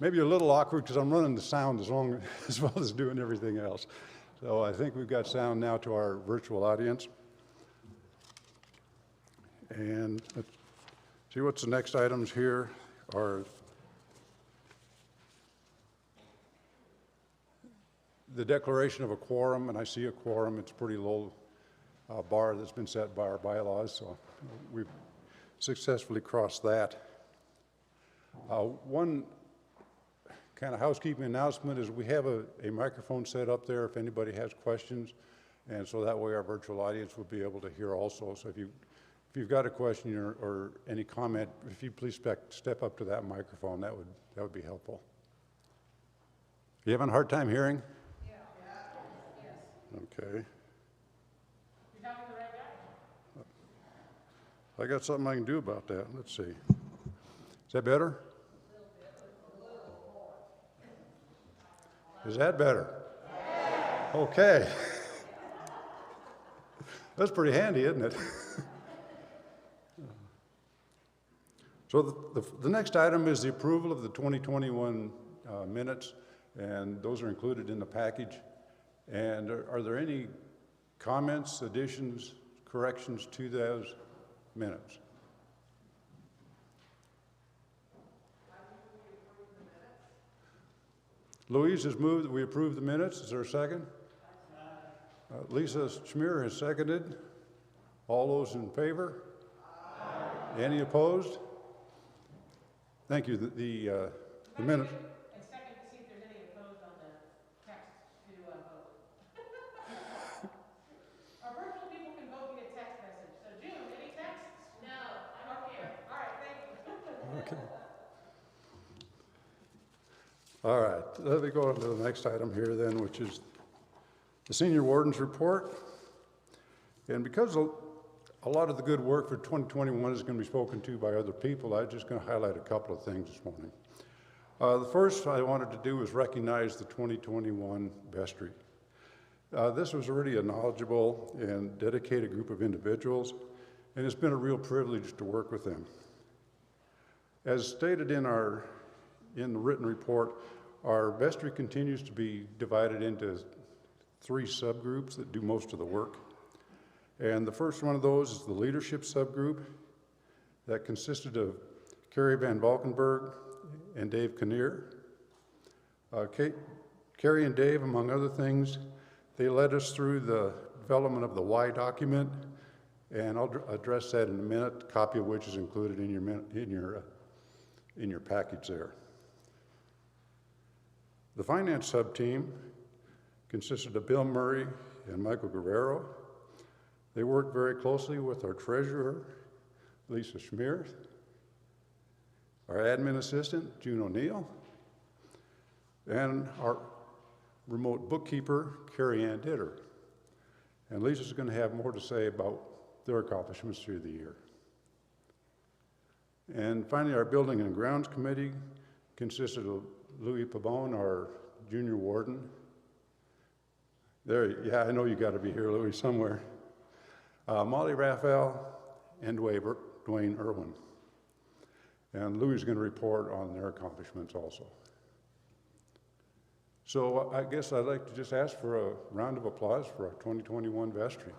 maybe a little awkward because I'm running the sound as well as doing everything else. So I think we've got sound now to our virtual audience. And let's see what's the next items here are the declaration of a quorum, and I see a quorum. It's a pretty low bar that's been set by our bylaws, so we've successfully crossed that. One kind of housekeeping announcement is we have a microphone set up there if anybody has questions, and so that way our virtual audience will be able to hear also. So if you've got a question or any comment, if you please step up to that microphone, that would be helpful. Are you having a hard time hearing? Yeah. Yes. Okay. You're talking to the right guy? I got something I can do about that. Let's see. Is that better? Is that better? Okay. That's pretty handy, isn't it? So the next item is the approval of the 2021 minutes, and those are included in the package. And are there any comments, additions, corrections to those minutes? Louise has moved that we approve the minutes. Is there a second? Lisa Schmier has seconded. All those in favor? Aye. Any opposed? Thank you. The minutes. And second, to see if there's any opposed on the text to vote. Our virtual people can vote via text message. So June, any texts? No, I don't care. All right, thank you. Okay. All right, let me go on to the next item here then, which is the senior warden's report. And because a lot of the good work for 2021 is going to be spoken to by other people, I'm just going to highlight a couple of things this morning. The first I wanted to do was recognize the 2021 vestry. This was really a knowledgeable and dedicated group of individuals, and it's been a real privilege to work with them. As stated in the written report, our vestry continues to be divided into 3 subgroups that do most of the work. And the first one of those is the leadership subgroup that consisted of Carrie Van Valkenburg and Dave Kinnear. Carrie and Dave, among other things, they led us through the development of the Y document, and I'll address that in a minute, a copy of which is included in your package there. The finance sub-team consisted of Bill Murray and Michael Guerrero. They worked very closely with our treasurer, Lisa Schmier, our admin assistant, June O'Neill, and our remote bookkeeper, Carrie Ann Ditter. And Lisa's going to have more to say about their accomplishments through the year. And finally, our building and grounds committee consisted of Louis Pabon, our junior warden. Yeah, I know you got to be here, Louis, somewhere. Molly Raphael and Dwayne Irwin. And Louis is going to report on their accomplishments also. So I guess I'd like to just ask for a round of applause for our 2021 vestry.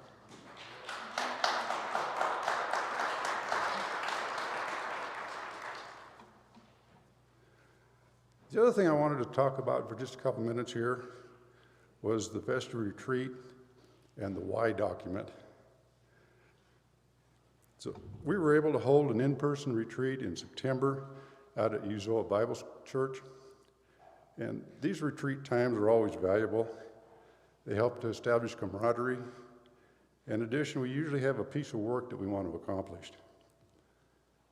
The other thing I wanted to talk about for just a couple minutes here was the vestry retreat and the Y document. So we were able to hold an in-person retreat in September out at Uzoa Bible Church. And these retreat times are always valuable. They help to establish camaraderie. In addition, we usually have a piece of work that we want to accomplish.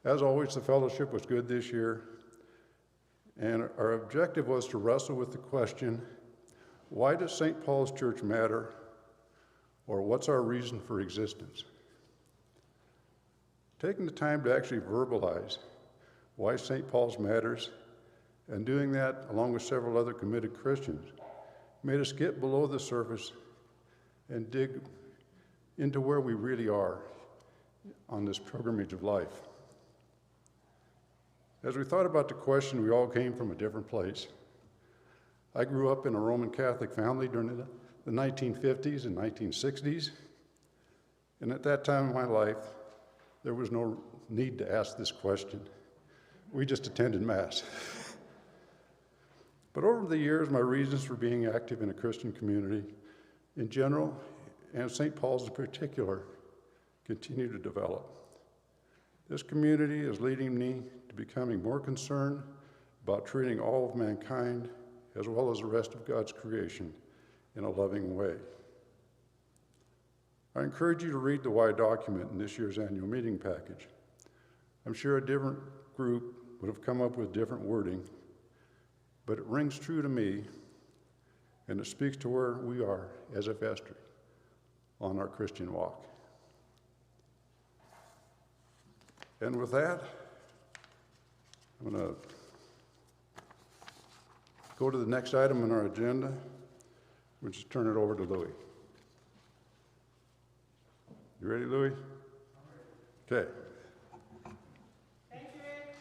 As always, the fellowship was good this year. And our objective was to wrestle with the question, why does St. Paul's Church matter? Or what's our reason for existence? Taking the time to actually verbalize why St. Paul's matters, and doing that along with several other committed Christians, made us get below the surface and dig into where we really are on this pilgrimage of life. As we thought about the question, we all came from a different place. I grew up in a Roman Catholic family during the 1950s and 1960s, and at that time in my life, there was no need to ask this question. We just attended Mass. But over the years, my reasons for being active in a Christian community in general, and St. Paul's in particular, continue to develop. This community is leading me to becoming more concerned about treating all of mankind, as well as the rest of God's creation, in a loving way. I encourage you to read the why document in this year's annual meeting package. I'm sure a different group would have come up with different wording, but it rings true to me, and it speaks to where we are as a vestry on our Christian walk. And with that, I'm going to go to the next item on our agenda, which is turn it over to Louis. You ready, Louis? Okay. Thank you, Rick.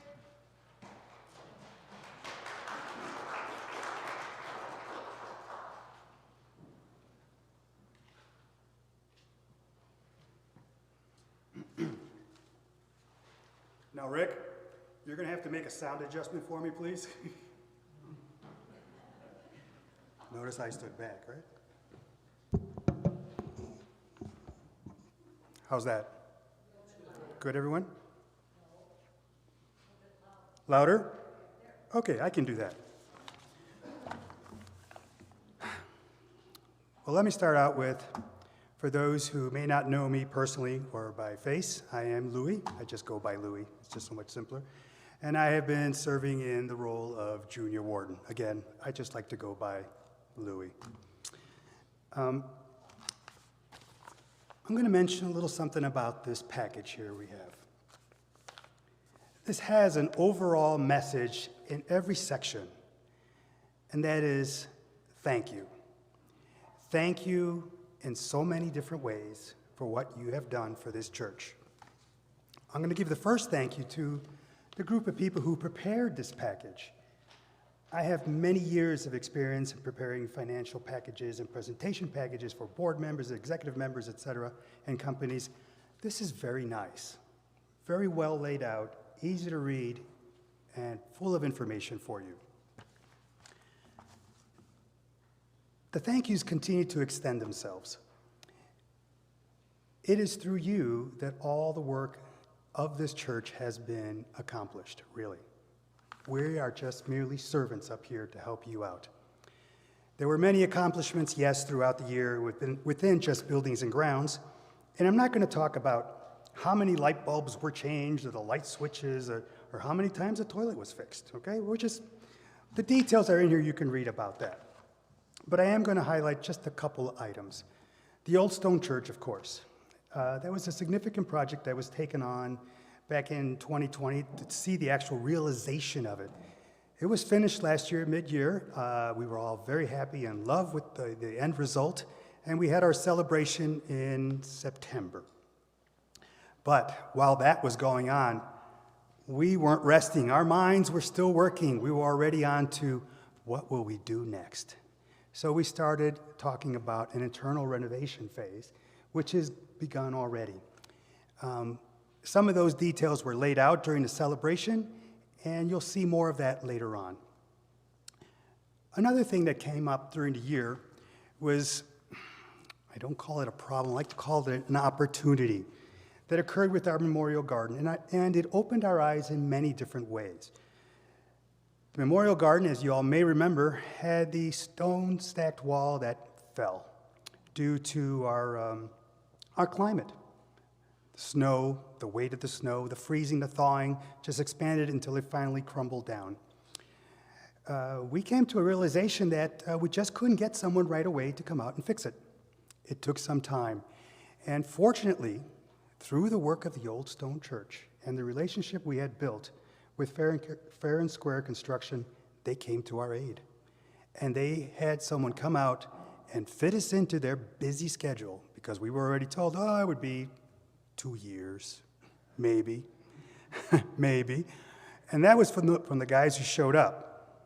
Now, Rick, you're going to have to make a sound adjustment for me, please. Notice I stood back, right? How's that? Good, everyone? Louder? Okay, I can do that. Well, let me start out with, for those who may not know me personally or by face, I am Louis. I just go by Louis. It's just so much simpler. And I have been serving in the role of junior warden. Again, I just like to go by Louis. I'm going to mention a little something about this package here we have. This has an overall message in every section, and that is thank you. Thank you in so many different ways for what you have done for this church. I'm going to give the first thank you to the group of people who prepared this package. I have many years of experience in preparing financial packages and presentation packages for board members, executive members, et cetera, and companies. This is very nice, very well laid out, easy to read, and full of information for you. The thank yous continue to extend themselves. It is through you that all the work of this church has been accomplished, really. We are just merely servants up here to help you out. There were many accomplishments, yes, throughout the year within just buildings and grounds, and I'm not going to talk about how many light bulbs were changed or the light switches or how many times the toilet was fixed, okay? The details are in here, you can read about that. But I am going to highlight just a couple of items. The Old Stone Church, of course. That was a significant project that was taken on back in 2020 to see the actual realization of it. It was finished last year, mid-year. We were all very happy and in love with the end result, and we had our celebration in September. But while that was going on, we weren't resting. Our minds were still working. We were already on to what will we do next? So we started talking about an internal renovation phase, which has begun already. Some of those details were laid out during the celebration, and you'll see more of that later on. Another thing that came up during the year was, I don't call it a problem, I like to call it an opportunity that occurred with our memorial garden, and it opened our eyes in many different ways. The memorial garden, as you all may remember, had the stone-stacked wall that fell due to our climate. The snow, the weight of the snow, the freezing, the thawing, just expanded until it finally crumbled down. We came to a realization that we just couldn't get someone right away to come out and fix it. It took some time. And fortunately, through the work of the Old Stone Church and the relationship we had built with Fair and Square Construction, they came to our aid. And they had someone come out and fit us into their busy schedule, because we were already told, it would be 2 years, maybe, maybe. And that was from the guys who showed up.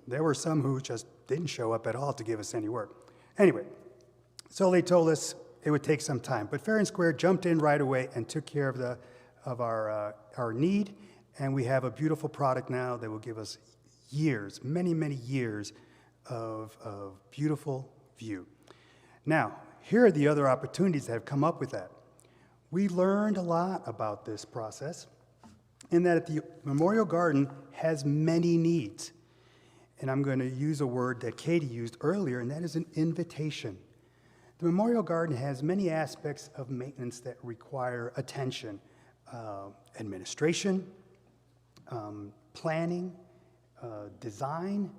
There were some who just didn't show up at all to give us any work. Anyway, so they told us it would take some time. But Fair and Square jumped in right away and took care of our need, and we have a beautiful product now that will give us years, many, many years of beautiful view. Now, here are the other opportunities that have come up with that. We learned a lot about this process in that the Memorial Garden has many needs. And I'm going to use a word that Katie used earlier, and that is an invitation. The Memorial Garden has many aspects of maintenance that require attention, administration, planning, design,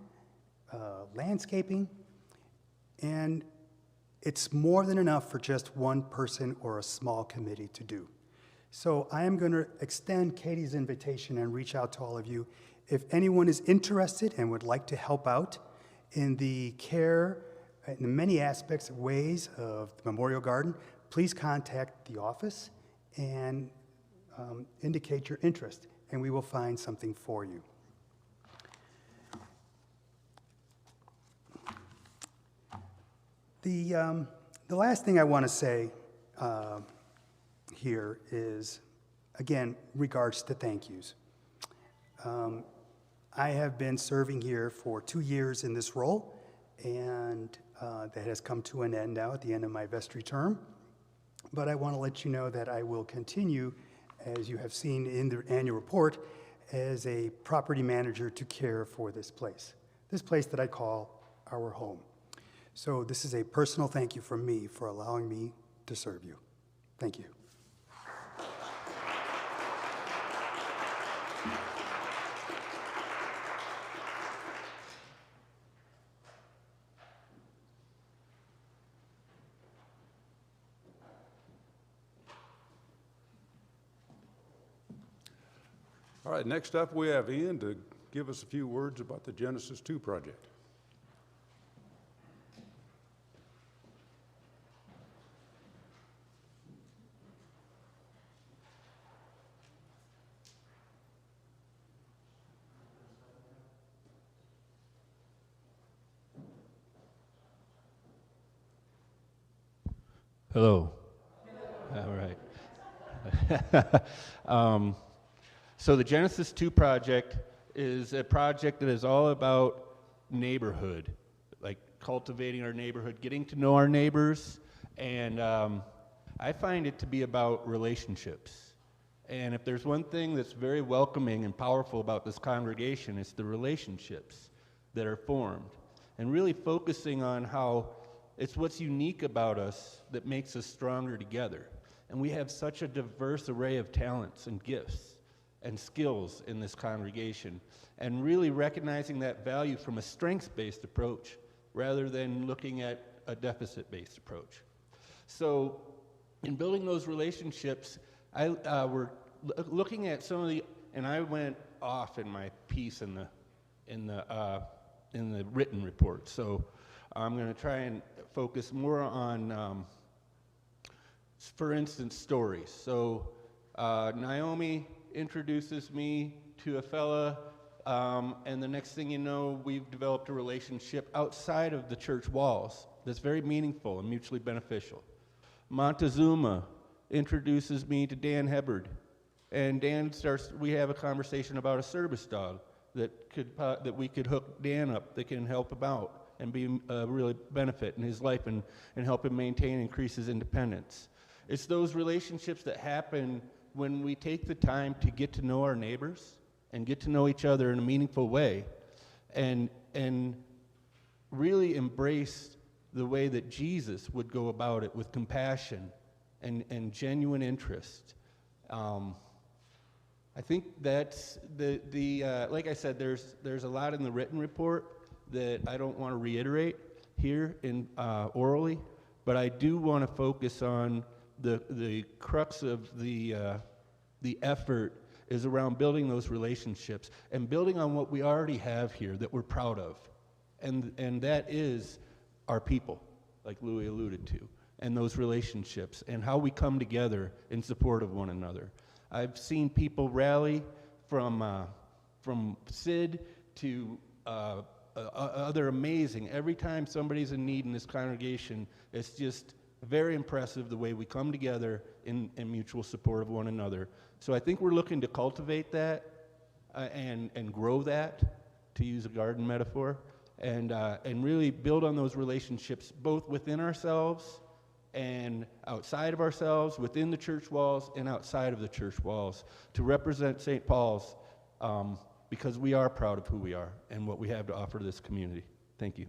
landscaping, and it's more than enough for just one person or a small committee to do. So I am going to extend Katie's invitation and reach out to all of you. If anyone is interested and would like to help out in the care, in the many aspects of ways of the Memorial Garden, please contact the office and indicate your interest, and we will find something for you. The last thing I want to say here is, again, regards to thank yous. I have been serving here for 2 years in this role, and that has come to an end now at the end of my vestry term. But I want to let you know that I will continue, as you have seen in the annual report, as a property manager to care for this place that I call our home. So this is a personal thank you from me for allowing me to serve you. Thank you. All right, next up we have Ian to give us a few words about the Genesis 2 project. Hello. All right. So the Genesis 2 project is a project that is all about neighborhood, like cultivating our neighborhood, getting to know our neighbors, and I find it to be about relationships. And if there's one thing that's very welcoming and powerful about this congregation, it's the relationships that are formed, and really focusing on how it's what's unique about us that makes us stronger together. And we have such a diverse array of talents and gifts and skills in this congregation, and really recognizing that value from a strengths-based approach rather than looking at a deficit-based approach. So in building those relationships, we're looking at some of the, and I went off in my piece in the written report. So I'm going to try and focus more on, for instance, stories. So Naomi introduces me to a fella, and the next thing you know, we've developed a relationship outside of the church walls that's very meaningful and mutually beneficial. Montezuma introduces me to Dan Hebbard, and we have a conversation about a service dog that we could hook Dan up that can help him out and be a really benefit in his life and help him maintain and increase his independence. It's those relationships that happen when we take the time to get to know our neighbors and get to know each other in a meaningful way, and really embrace the way that Jesus would go about it with compassion and genuine interest. I think that's like I said, there's a lot in the written report that I don't want to reiterate here in orally, but I do want to focus on the crux of the effort is around building those relationships and building on what we already have here that we're proud of, and that is our people, like Louis alluded to, and those relationships and how we come together in support of one another. I've seen people rally from from Sid to other amazing. Every time somebody's in need in this congregation, it's just very impressive the way we come together in mutual support of one another. So I think we're looking to cultivate that and grow that, to use a garden metaphor, and really build on those relationships both within ourselves and outside of ourselves, within the church walls and outside of the church walls, to represent St. Paul's, because we are proud of who we are and what we have to offer to this community. Thank you.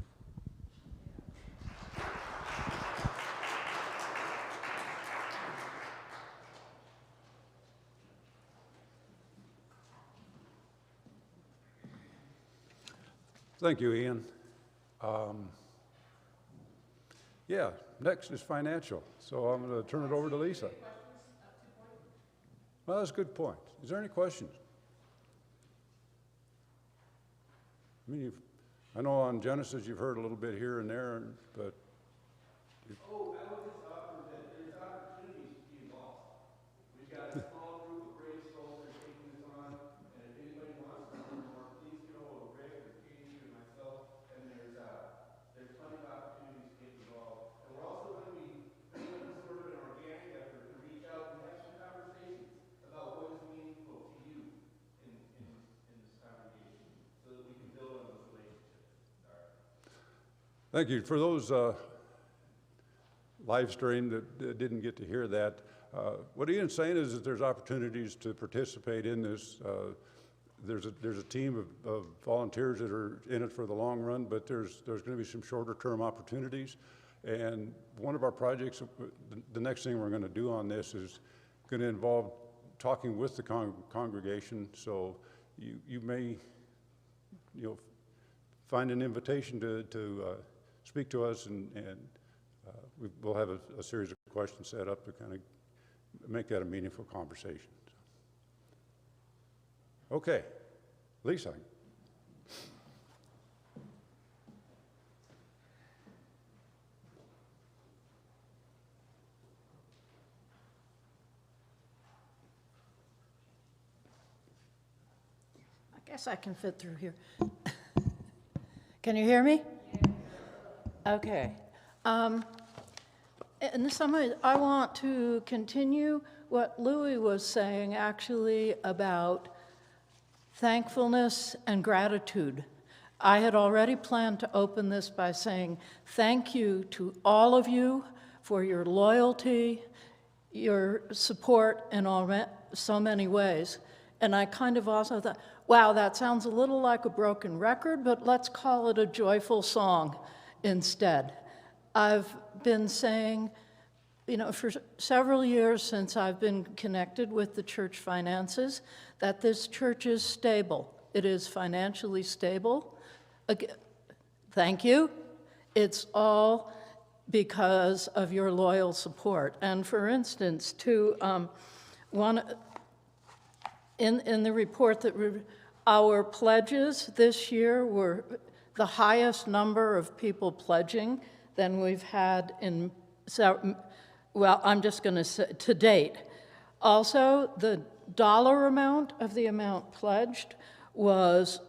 Thank you, Ian. Yeah, next is financial. So I'm going to turn it over to Lisa. Well, that's a good point. Is there any questions? I mean, I know on Genesis you've heard a little bit here and there, but Oh, I would just offer that there's opportunities to be involved. We've got a small group of brave souls that are taking this on, and if anybody wants to learn more, please get hold of Greg or Katie or myself, and there's plenty of opportunities to get involved. And we're also going to be doing sort of an organic effort to reach out and have some conversations about what is meaningful to you in this congregation, so that we can build on those relationships. All right. thank you. For those live stream that didn't get to hear that, what Ian's saying is that there's opportunities to participate in this. There's a team of volunteers that are in it for the long run, but there's going to be some shorter term opportunities. And one of our projects, the next thing we're going to do on this is going to involve talking with the congregation. So you may, find an invitation to speak to us, and we'll have a series of questions set up to kind of make that a meaningful conversation. Okay, Lisa. I guess I can fit through here. Can you hear me? Okay. In some ways, I want to continue what Louis was saying, actually, about thankfulness and gratitude. I had already planned to open this by saying thank you to all of you for your loyalty, your support in so many ways. And I kind of also thought, wow, that sounds a little like a broken record, but let's call it a joyful song instead. I've been saying, for several years since I've been connected with the church finances, that this church is stable. It is financially stable. Thank you. It's all because of your loyal support. And for instance, in the report that our pledges this year were the highest number of people pledging than we've had in, I'm just going to say, to date. Also, the dollar amount of the amount pledged was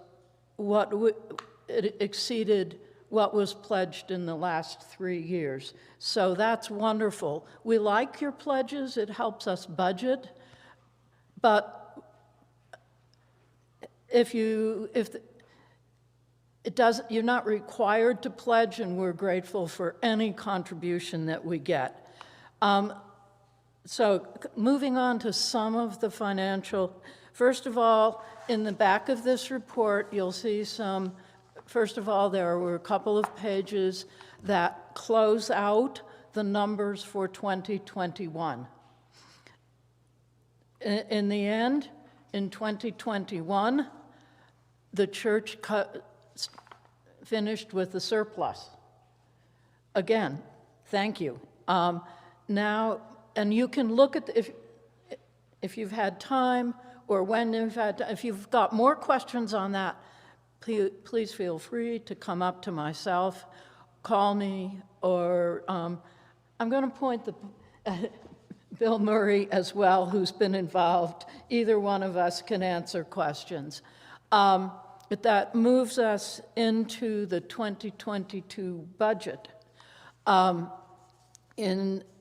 it exceeded what was pledged in the last 3 years. So that's wonderful. We like your pledges. It helps us budget. But you're not required to pledge, and we're grateful for any contribution that we get. So moving on to some of the financial, first of all, in the back of this report, you'll see first of all, there were a couple of pages that close out the numbers for 2021. In the end, in 2021, the church finished with a surplus. Again, thank you. Now, and you can look at, if you've had time, or when you've had, if you've got more questions on that, please feel free to come up to myself, call me, or I'm going to point Bill Murray as well, who's been involved. Either one of us can answer questions. But that moves us into the 2022 budget,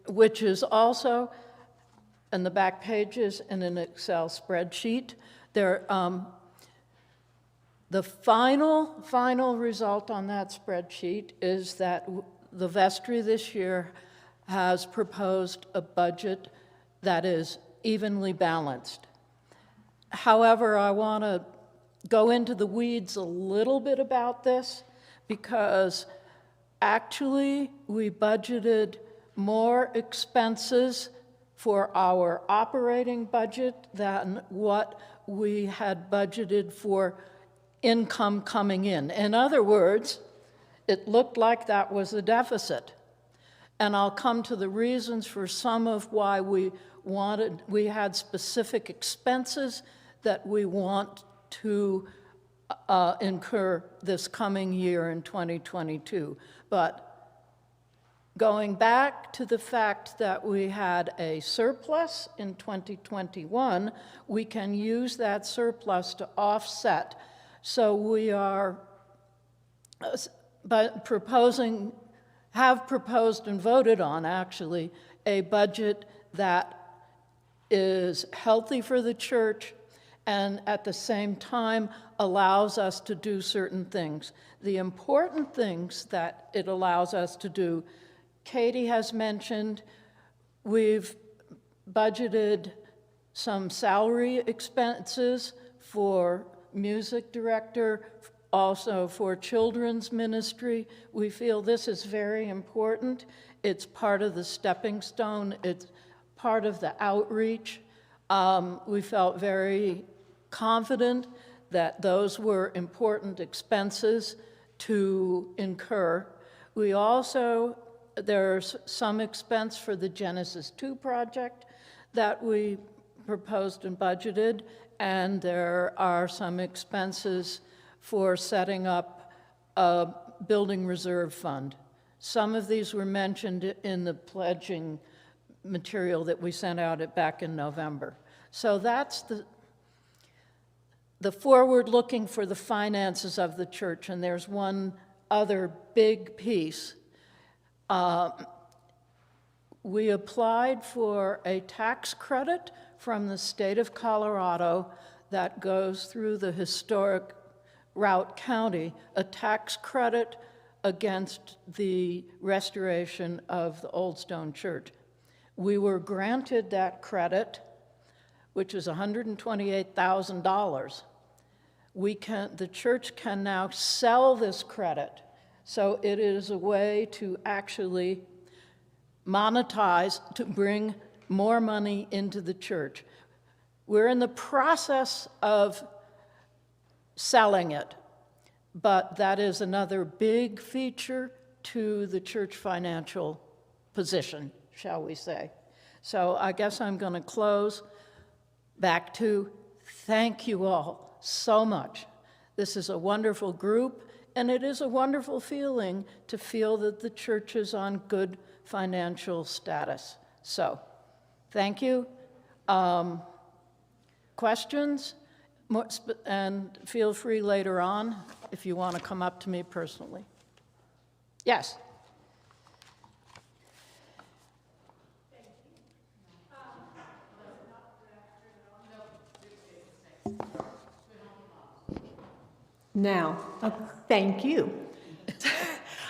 which is also in the back pages in an Excel spreadsheet. The final result on that spreadsheet is that the vestry this year has proposed a budget that is evenly balanced. However, I want to go into the weeds a little bit about this because actually we budgeted more expenses for our operating budget than what we had budgeted for income coming in. In other words, it looked like that was a deficit. And I'll come to the reasons for some of why we had specific expenses that we want to incur this coming year in 2022. But going back to the fact that we had a surplus in 2021, we can use that surplus to offset. So we are have proposed and voted on, actually, a budget that is healthy for the church and at the same time allows us to do certain things. The important things that it allows us to do, Katie has mentioned, we've budgeted some salary expenses for music director, also for children's ministry. We feel this is very important. It's part of the stepping stone. It's part of the outreach. We felt very confident that those were important expenses to incur. We also, there's some expense for the Genesis 2 project that we proposed and budgeted, and there are some expenses for setting up a building reserve fund. Some of these were mentioned in the pledging material that we sent out back in November. So that's the forward-looking for the finances of the church, and there's one other big piece. We applied for a tax credit from the state of Colorado that goes through the historic Routt County, a tax credit against the restoration of the Old Stone Church. We were granted that credit, which is $128,000. The church can now sell this credit, so it is a way to actually monetize, to bring more money into the church. We're in the process of selling it, but that is another big feature to the church financial position, shall we say. So I guess I'm going to close back to thank you all so much. This is a wonderful group, and it is a wonderful feeling to feel that the church is on good financial status. So, thank you. Questions? And feel free later on if you want to come up to me personally. Yes? Now, thank you.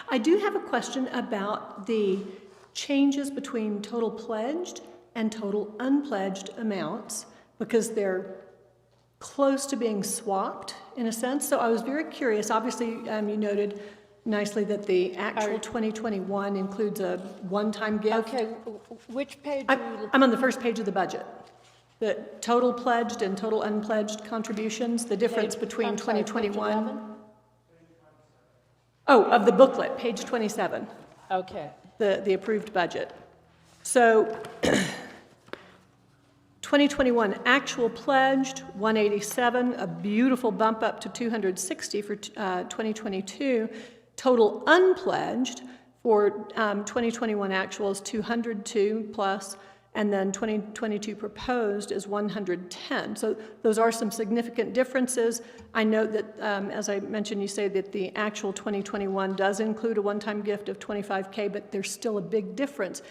I do have a question about the changes between total pledged and total unpledged amounts, because they're close to being swapped in a sense. So I was very curious. Obviously, you noted nicely that the actual 2021 includes a one-time gift. Okay, which page are you looking? I'm on the first page of the budget. The total pledged and total unpledged contributions, the difference between 2021. Oh, of the booklet, page 27. Okay. The approved budget. So 2021 actual pledged, 187, a beautiful bump up to 260 for 2022. Total unpledged for 2021 actuals, 202 plus, and then 2022 proposed is 110. So those are some significant differences. I note that, as I mentioned, you say that the actual 2021 does include a one-time gift of $25K, but there's still a big difference.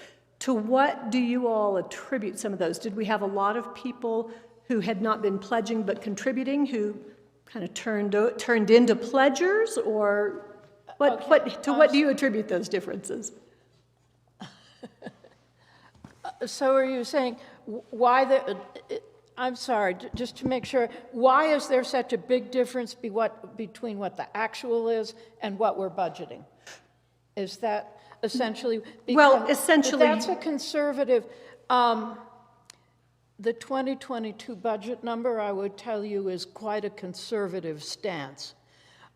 To what do you all attribute some of those? Did we have a lot of people who had not been pledging but contributing who kind of turned into pledgers, or what do you attribute those differences? So are you saying why I'm sorry, just to make sure, why is there such a big difference between what the actual is and what we're budgeting? Is that essentially? Well, essentially. That's a conservative, the 2022 budget number, I would tell you, is quite a conservative stance.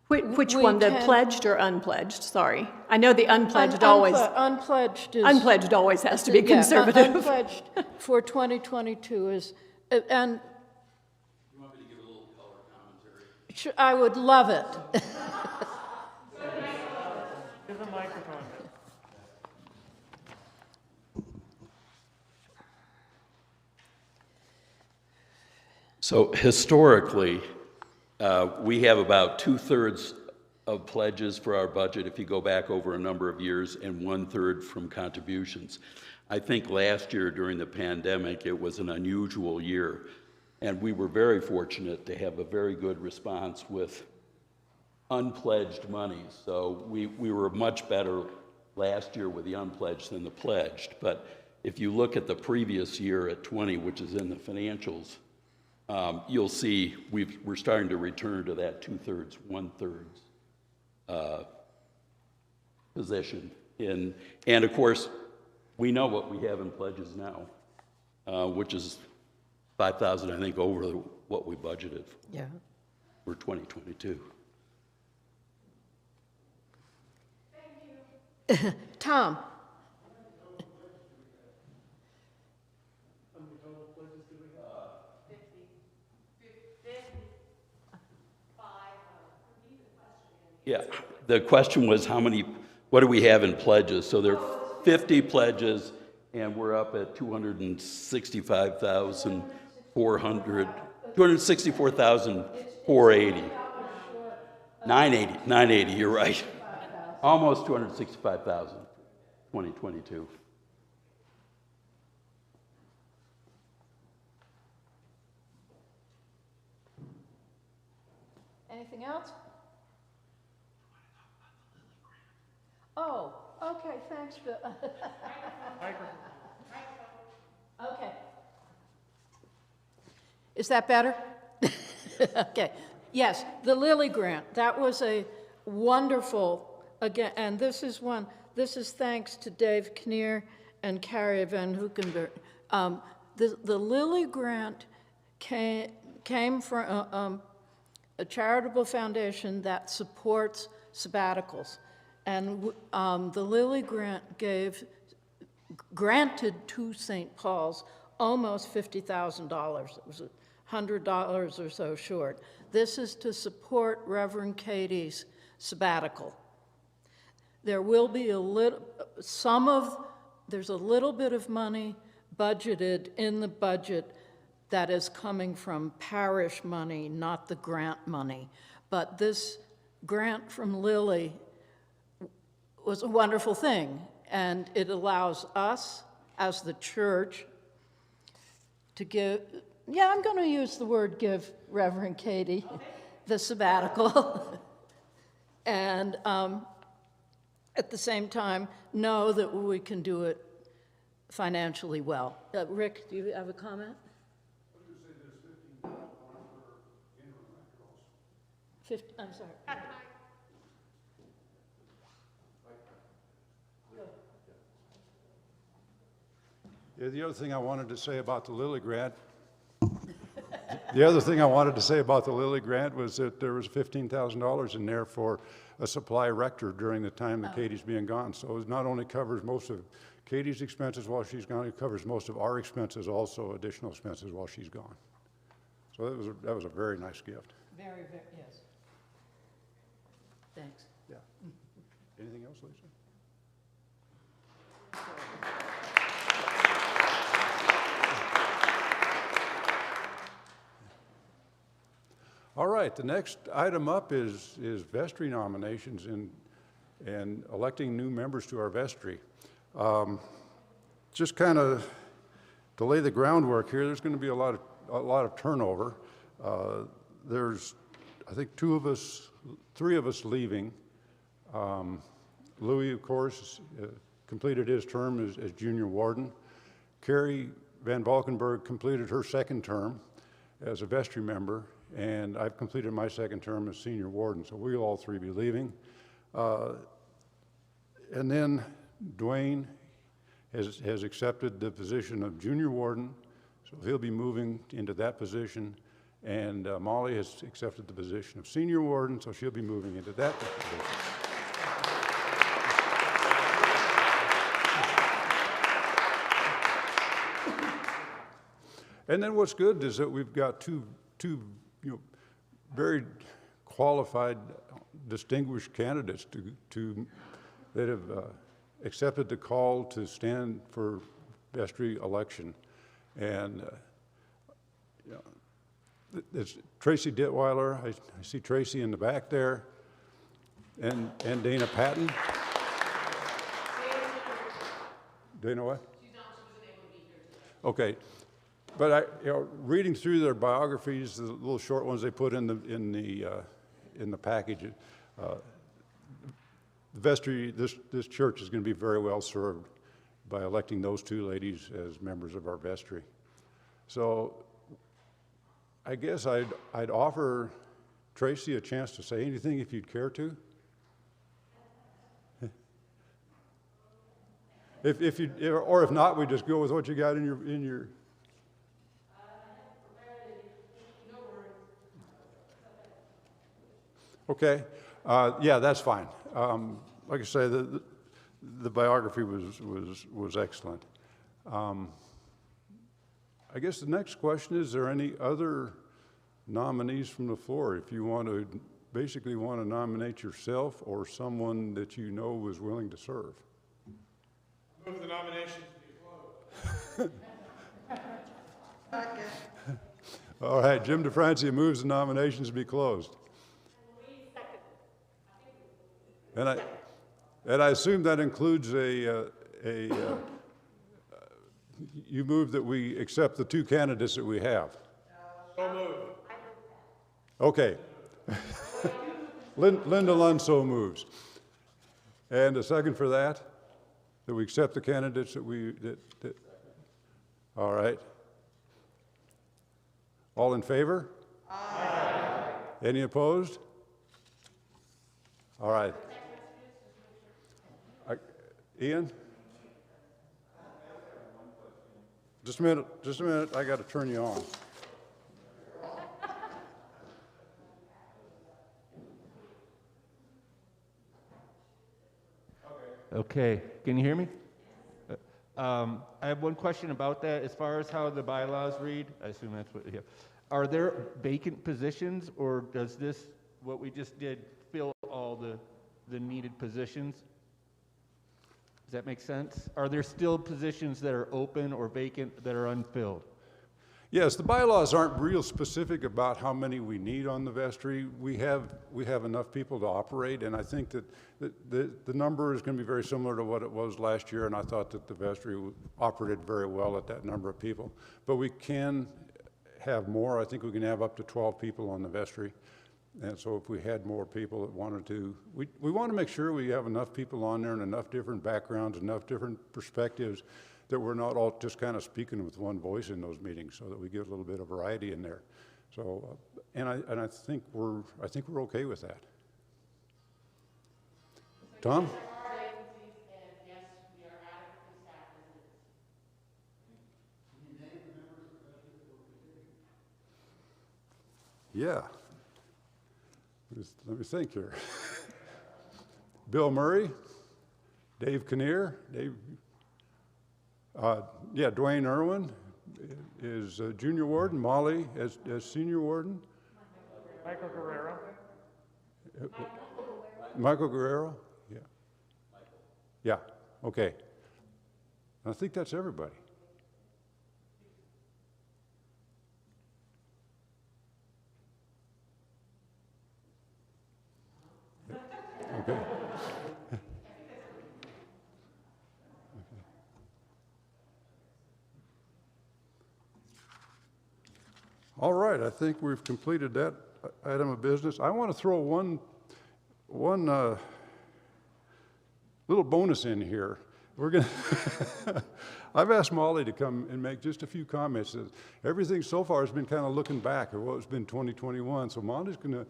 Which We one, the can- pledged or unpledged? Sorry. I know the unpledged always, Unpledged is. unpledged always has to be Yeah, conservative. Unpledged for 2022 is, and. You want me to give a little color commentary? I would love it. Give the microphone. So historically, we have about 2/3 of pledges for our budget if you go back over a number of years, and 1/3 from contributions. I think last year during the pandemic, it was an unusual year, and we were very fortunate to have a very good response with unpledged money. So we were much better last year with the unpledged than the pledged. But if you look at the previous year at 20, which is in the financials, you'll see we're starting to return to that 2/3, 1/3 position. And of course, we know what we have in pledges now, which is 5,000, I think, over what we budgeted Yeah. for 2022. Tom? Yeah, the question was what do we have in pledges? So there are 50 pledges, and we're up at 264,480. 980, you're right. Almost 265,000, 2022. Anything else? Oh, okay, thanks, Bill. Okay. Is that better? Okay. Yes, the Lilly Grant, that was a wonderful, again, and this is thanks to Dave Kinnear and Carrie Van Hoekenberg. The Lilly Grant came from a charitable foundation that supports sabbaticals. And the Lilly Grant granted to St. Paul's almost $50,000. It was $100 or so short. This is to support Reverend Katie's sabbatical. There will be there's a little bit of money budgeted in the budget that is coming from parish money, not the grant money. But this grant from Lilly was a wonderful thing, and it allows us as the church to give, I'm going to use the word give Reverend Katie the sabbatical, and at the same time know that we can do it financially well. Rick, do you have a comment? I'm sorry. Yeah, the other thing I wanted to say about the Lilly Grant was that there was $15,000 in there for a supply rector during the time that Katie's being gone. So it not only covers most of Katie's expenses while she's gone, it covers most of our expenses, also additional expenses while she's gone. So that was a very nice gift. Very, very, yes. Thanks. Yeah. Anything else, Lisa? All right, the next item up is vestry nominations and electing new members to our vestry. Just kind of to lay the groundwork here, there's going to be a lot of turnover. There's, I think, three of us leaving. Louis, of course, completed his term as junior warden. Carrie Van Valkenburg completed her second term as a vestry member, and I've completed my second term as senior warden, so we'll all three be leaving. And then Dwayne has accepted the position of junior warden, so he'll be moving into that position. And Molly has accepted the position of senior warden, so she'll be moving into that position. And then what's good is that we've got two very qualified, distinguished candidates that have accepted the call to stand for vestry election. And it's Tracy Ditweiler. I see Tracy in the back there, and Dana Patton. Dana what? She's not. She wasn't able to be here today. Okay. But reading through their biographies, the little short ones they put in the package, the vestry, this church is going to be very well served by electing those two ladies as members of our vestry. So I guess I'd offer Tracy a chance to say anything if you'd care to. Or if not, we just go with what you got in your. Okay, yeah, that's fine. Like I say, the biography was excellent. I guess the next question is there any other nominees from the floor? If you basically want to nominate yourself or someone that you know is willing to serve. Move the nominations to be closed. All right, Jim DeFrancia moves the nominations to be closed. And I assume that includes you move that we accept the two candidates that we have. So moved. Okay. Linda Lund so moves. And a second for that we accept the candidates that all right. All in favor? Aye. Any opposed? All right. Ian? Just a minute, I got to turn you on. Okay, can you hear me? I have one question about that. As far as how the bylaws read, I assume that's what you have. Are there vacant positions, or does this, what we just did, fill all the needed positions? Does that make sense? Are there still positions that are open or vacant that are unfilled? Yes, the bylaws aren't real specific about how many we need on the vestry. We have enough people to operate, and I think that the number is going to be very similar to what it was last year, and I thought that the vestry operated very well at that number of people. But we can have more. I think we can have up to 12 people on the vestry. And so if we had more people that wanted to, we want to make sure we have enough people on there and enough different backgrounds, enough different perspectives that we're not all just kind of speaking with one voice in those meetings, so that we get a little bit of variety in there. So, and I think we're okay with that. Tom? Yeah. Let me think here. Bill Murray, Dave Kinnear, Dwayne Irwin is junior warden, Molly as senior warden. Michael Guerrero. Michael Guerrero? Yeah. Yeah, okay. I think that's everybody. Okay. All right, I think we've completed that item of business. I want to throw one little bonus in here. We're going to, I've asked Molly to come and make just a few comments. Everything so far has been kind of looking back at what's been 2021. So Molly's going to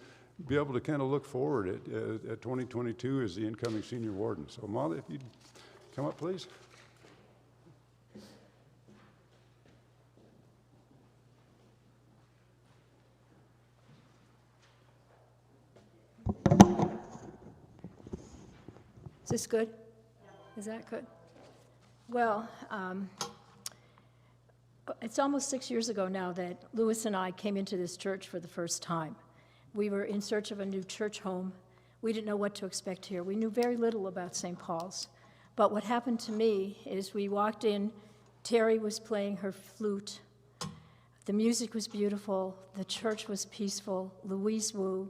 be able to kind of look forward at 2022 as the incoming senior warden. So Molly, if you'd come up, please. Is this good? Is that good? Well, it's almost 6 years ago now that Louis and I came into this church for the first time. We were in search of a new church home. We didn't know what to expect here. We knew very little about St. Paul's. But what happened to me is we walked in, Terry was playing her flute. The music was beautiful. The church was peaceful. Louise Wu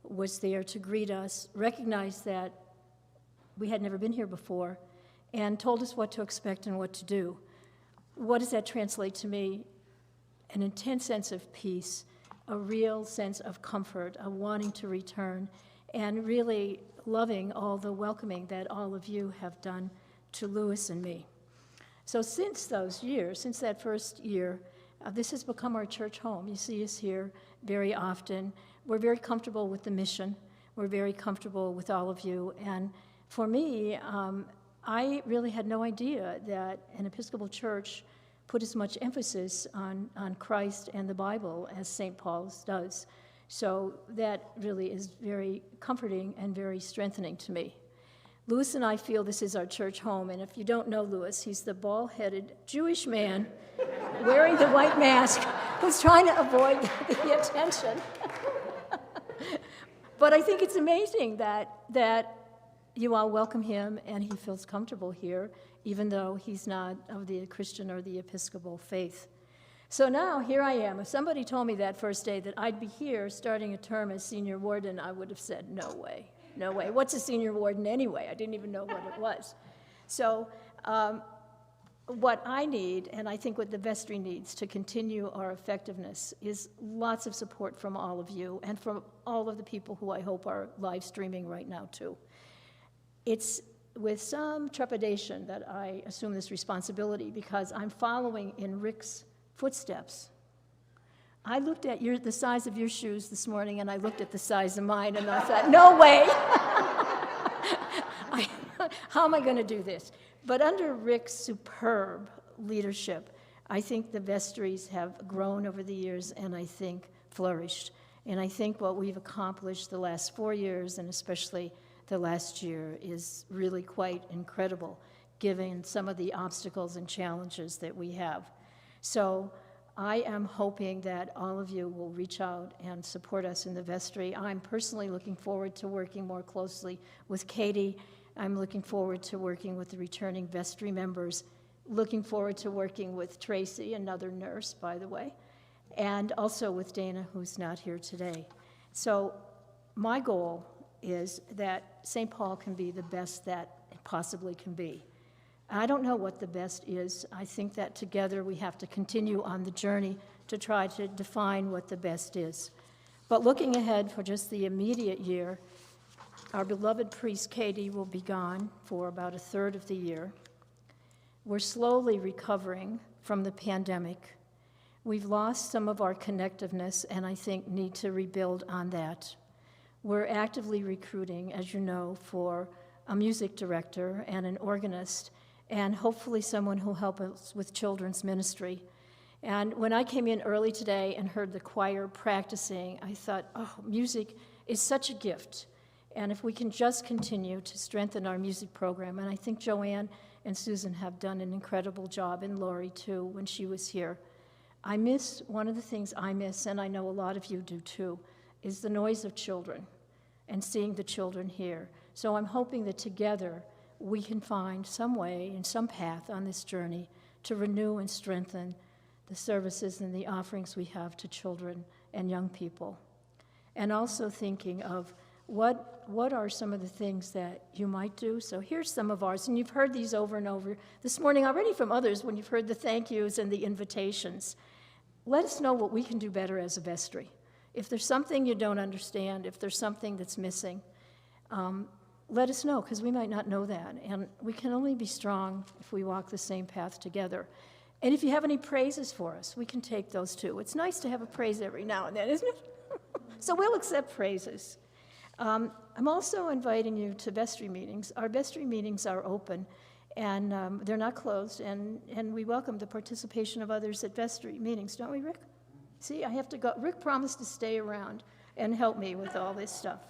was there to greet us, recognized that we had never been here before, and told us what to expect and what to do. What does that translate to me? An intense sense of peace, a real sense of comfort, of wanting to return, and really loving all the welcoming that all of you have done to Louis and me. So since those years, since that first year, this has become our church home. You see us here very often. We're very comfortable with the mission. We're very comfortable with all of you. And for me, I really had no idea that an Episcopal church put as much emphasis on Christ and the Bible as St. Paul's does. So that really is very comforting and very strengthening to me. Louis and I feel this is our church home, and if you don't know Louis, he's the bald-headed Jewish man wearing the white mask who's trying to avoid the attention. But I think it's amazing that you all welcome him and he feels comfortable here, even though he's not of the Christian or the Episcopal faith. So now here I am. If somebody told me that first day that I'd be here starting a term as senior warden, I would have said, no way, no way. What's a senior warden anyway? I didn't even know what it was. So what I need, and I think what the vestry needs to continue our effectiveness, is lots of support from all of you and from all of the people who I hope are live streaming right now too. It's with some trepidation that I assume this responsibility because I'm following in Rick's footsteps. I looked at the size of your shoes this morning and I looked at the size of mine and I thought, no way! How am I going to do this? But under Rick's superb leadership, I think the vestries have grown over the years and I think flourished. And I think what we've accomplished the last 4 years and especially the last year is really quite incredible, given some of the obstacles and challenges that we have. So I am hoping that all of you will reach out and support us in the vestry. I'm personally looking forward to working more closely with Katie. I'm looking forward to working with the returning vestry members, looking forward to working with Tracy, another nurse, by the way, and also with Dana, who's not here today. So my goal is that St. Paul can be the best that it possibly can be. I don't know what the best is. I think that together we have to continue on the journey to try to define what the best is. But looking ahead for just the immediate year, our beloved priest Katie will be gone for about a third of the year. We're slowly recovering from the pandemic. We've lost some of our connectiveness and I think need to rebuild on that. We're actively recruiting, as you know, for a music director and an organist, and hopefully someone who'll help us with children's ministry. And when I came in early today and heard the choir practicing, I thought, oh, music is such a gift. And if we can just continue to strengthen our music program, and I think Joanne and Susan have done an incredible job, and Lori too, when she was here. One of the things I miss, and I know a lot of you do too, is the noise of children and seeing the children here. So I'm hoping that together we can find some way and some path on this journey to renew and strengthen the services and the offerings we have to children and young people. And also thinking of what are some of the things that you might do? So here's some of ours, and you've heard these over and over this morning already from others when you've heard the thank yous and the invitations. Let us know what we can do better as a vestry. If there's something you don't understand, if there's something that's missing, let us know, because we might not know that. And we can only be strong if we walk the same path together. And if you have any praises for us, we can take those too. It's nice to have a praise every now and then, isn't it? So we'll accept praises. I'm also inviting you to vestry meetings. Our vestry meetings are open, and they're not closed, and we welcome the participation of others at vestry meetings, don't we, Rick? See, I have to go. Rick promised to stay around and help me with all this stuff.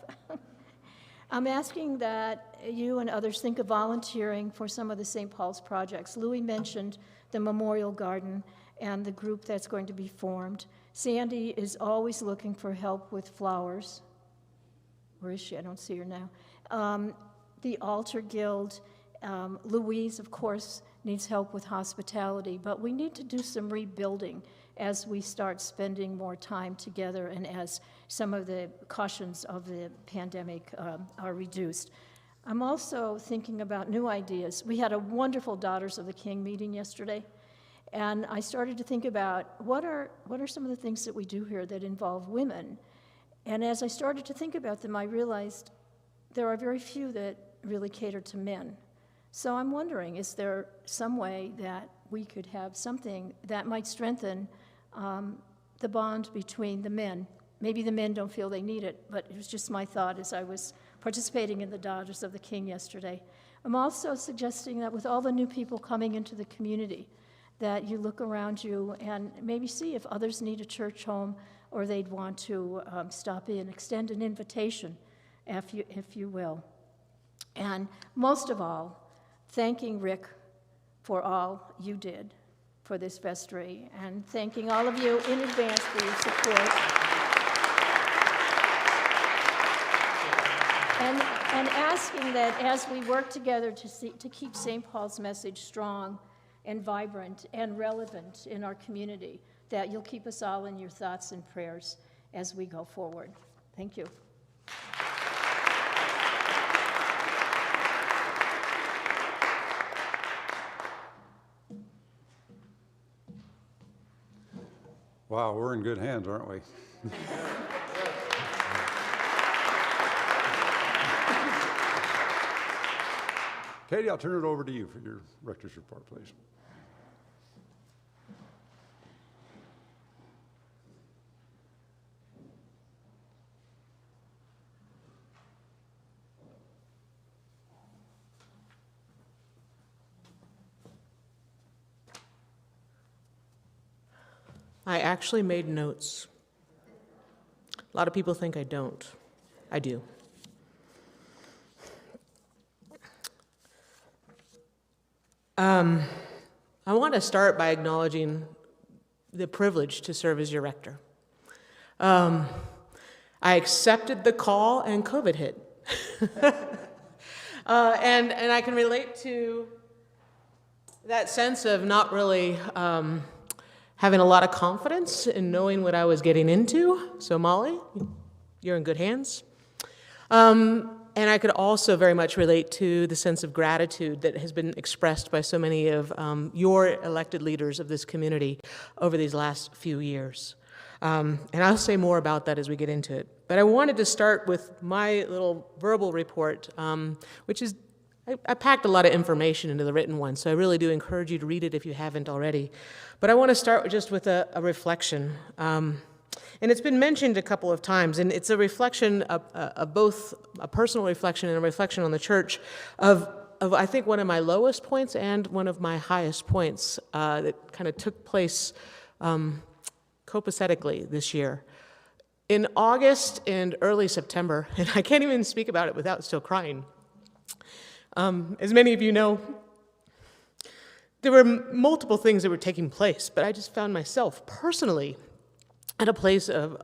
I'm asking that you and others think of volunteering for some of the St. Paul's projects. Louis mentioned the Memorial Garden and the group that's going to be formed. Sandy is always looking for help with flowers. Where is she? I don't see her now. The Altar Guild. Louise, of course, needs help with hospitality, but we need to do some rebuilding as we start spending more time together and as some of the cautions of the pandemic are reduced. I'm also thinking about new ideas. We had a wonderful Daughters of the King meeting yesterday, and I started to think about what are some of the things that we do here that involve women. And as I started to think about them, I realized there are very few that really cater to men. So I'm wondering, is there some way that we could have something that might strengthen the bond between the men? Maybe the men don't feel they need it, but it was just my thought as I was participating in the Daughters of the King yesterday. I'm also suggesting that with all the new people coming into the community, that you look around you and maybe see if others need a church home or they'd want to stop in, extend an invitation, if you will. And most of all, thanking Rick for all you did for this vestry, and thanking all of you in advance for your support. And asking that as we work together to keep St. Paul's message strong and vibrant and relevant in our community, that you'll keep us all in your thoughts and prayers as we go forward. Thank you. Wow, we're in good hands, aren't we? Katie, I'll turn it over to you for your rector's report, please. I actually made notes. A lot of people think I don't. I do. I want to start by acknowledging the privilege to serve as your rector. I accepted the call and COVID hit. And I can relate to that sense of not really having a lot of confidence in knowing what I was getting into. So Molly, you're in good hands. And I could also very much relate to the sense of gratitude that has been expressed by so many of your elected leaders of this community over these last few years. And I'll say more about that as we get into it. But I wanted to start with my little verbal report, which is, I packed a lot of information into the written one, so I really do encourage you to read it if you haven't already. But I want to start just with a reflection. And it's been mentioned a couple of times, and it's a reflection of both a personal reflection and a reflection on the church of I think one of my lowest points and one of my highest points that kind of took place copacetically this year. In August and early September, and I can't even speak about it without still crying, as many of you know, there were multiple things that were taking place, but I just found myself personally at a place of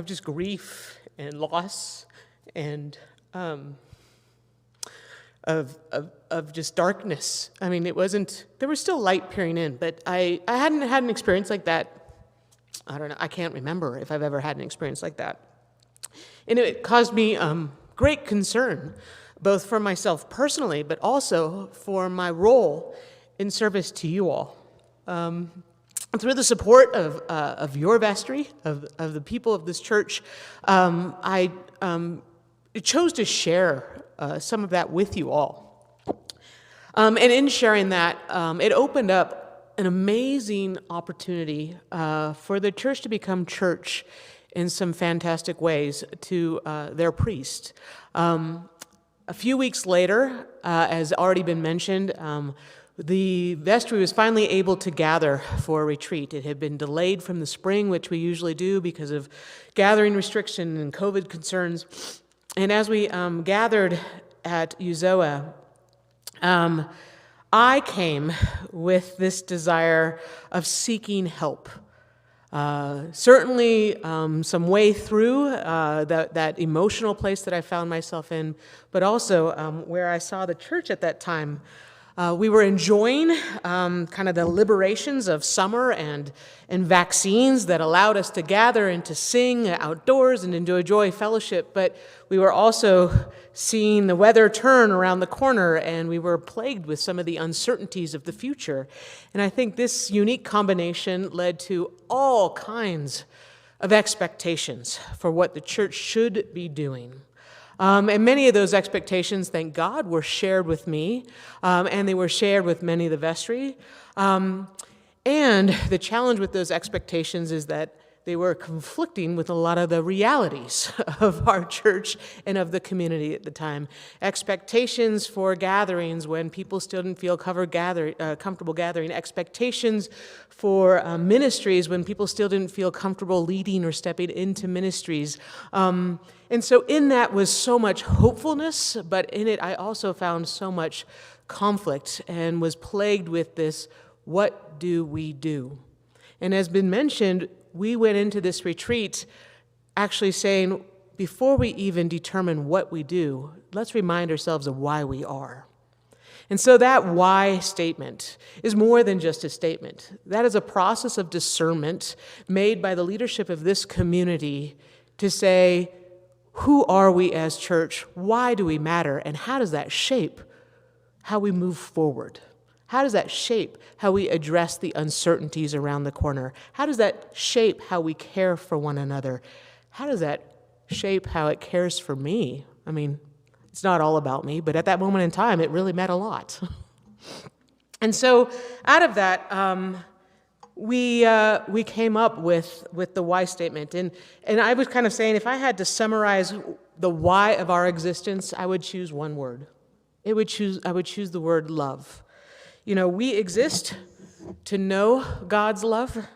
just grief and loss and of just darkness. I mean, there was still light peering in, but I hadn't had an experience like that. I don't know, I can't remember if I've ever had an experience like that. And it caused me great concern, both for myself personally, but also for my role in service to you all. Through the support of your vestry, of the people of this church, I chose to share some of that with you all. And in sharing that, it opened up an amazing opportunity for the church to become church in some fantastic ways to their priest. A few weeks later, as already been mentioned, the vestry was finally able to gather for a retreat. It had been delayed from the spring, which we usually do because of gathering restriction and COVID concerns. And as we gathered at Uzoa, I came with this desire of seeking help. Certainly some way through that emotional place that I found myself in, but also where I saw the church at that time. We were enjoying kind of the liberations of summer and vaccines that allowed us to gather and to sing outdoors and enjoy fellowship, but we were also seeing the weather turn around the corner, and we were plagued with some of the uncertainties of the future. And I think this unique combination led to all kinds of expectations for what the church should be doing. And many of those expectations, thank God, were shared with me, and they were shared with many of the vestry. And the challenge with those expectations is that they were conflicting with a lot of the realities of our church and of the community at the time. Expectations for gatherings when people still didn't feel comfortable gathering. Expectations for ministries when people still didn't feel comfortable leading or stepping into ministries. And so in that was so much hopefulness, but in it I also found so much conflict and was plagued with this, what do we do? And as been mentioned, we went into this retreat actually saying, before we even determine what we do, let's remind ourselves of why we are. And so that why statement is more than just a statement. That is a process of discernment made by the leadership of this community to say, who are we as church? Why do we matter? And how does that shape how we move forward? How does that shape how we address the uncertainties around the corner? How does that shape how we care for one another? How does that shape how it cares for me? I mean, it's not all about me, but at that moment in time, it really meant a lot. And so out of that, we came up with the why statement. And I was kind of saying, if I had to summarize the why of our existence, I would choose one word. I would choose the word love. You know, we exist to know God's love,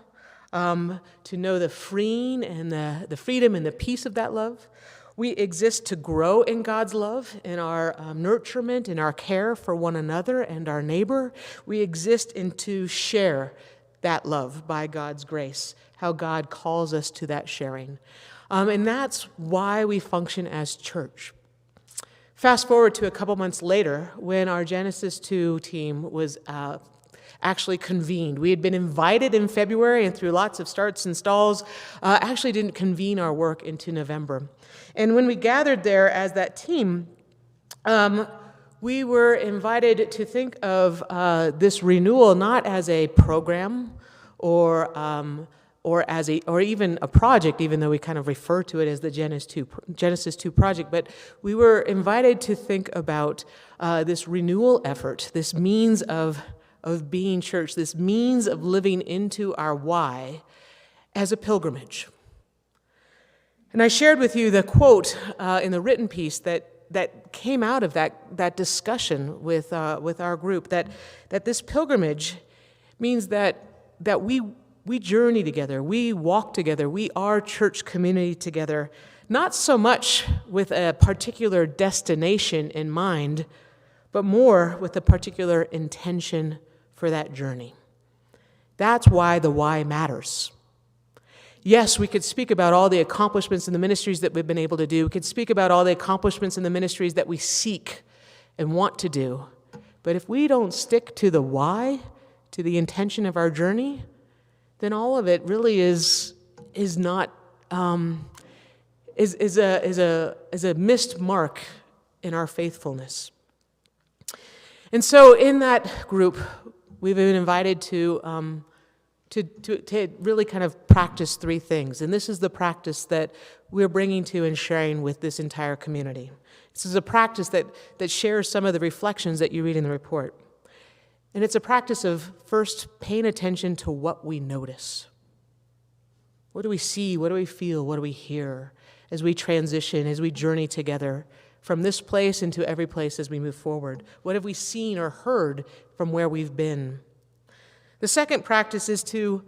to know the freeing and the freedom and the peace of that love. We exist to grow in God's love, in our nurturement, in our care for one another and our neighbor. We exist to share that love by God's grace, how God calls us to that sharing. And that's why we function as church. Fast forward to a couple months later when our Genesis 2 team was actually convened. We had been invited in February and through lots of starts and stalls, actually didn't convene our work into November. And when we gathered there as that team, we were invited to think of this renewal not as a program or even a project, even though we kind of refer to it as the Genesis 2 project, but we were invited to think about this renewal effort, this means of being church, this means of living into our why as a pilgrimage. And I shared with you the quote in the written piece that came out of that discussion with our group, that this pilgrimage means that we journey together, we walk together, we are church community together, not so much with a particular destination in mind, but more with a particular intention for that journey. That's why the why matters. Yes, we could speak about all the accomplishments in the ministries that we've been able to do. We could speak about all the accomplishments in the ministries that we seek and want to do. But if we don't stick to the why, to the intention of our journey, then all of it really is not, is a missed mark in our faithfulness. And so in that group, we've been invited to really kind of practice three things. And this is the practice that we're bringing to and sharing with this entire community. This is a practice that shares some of the reflections that you read in the report. And it's a practice of first paying attention to what we notice. What do we see? What do we feel? What do we hear as we transition, as we journey together from this place into every place as we move forward? What have we seen or heard from where we've been? The second practice is to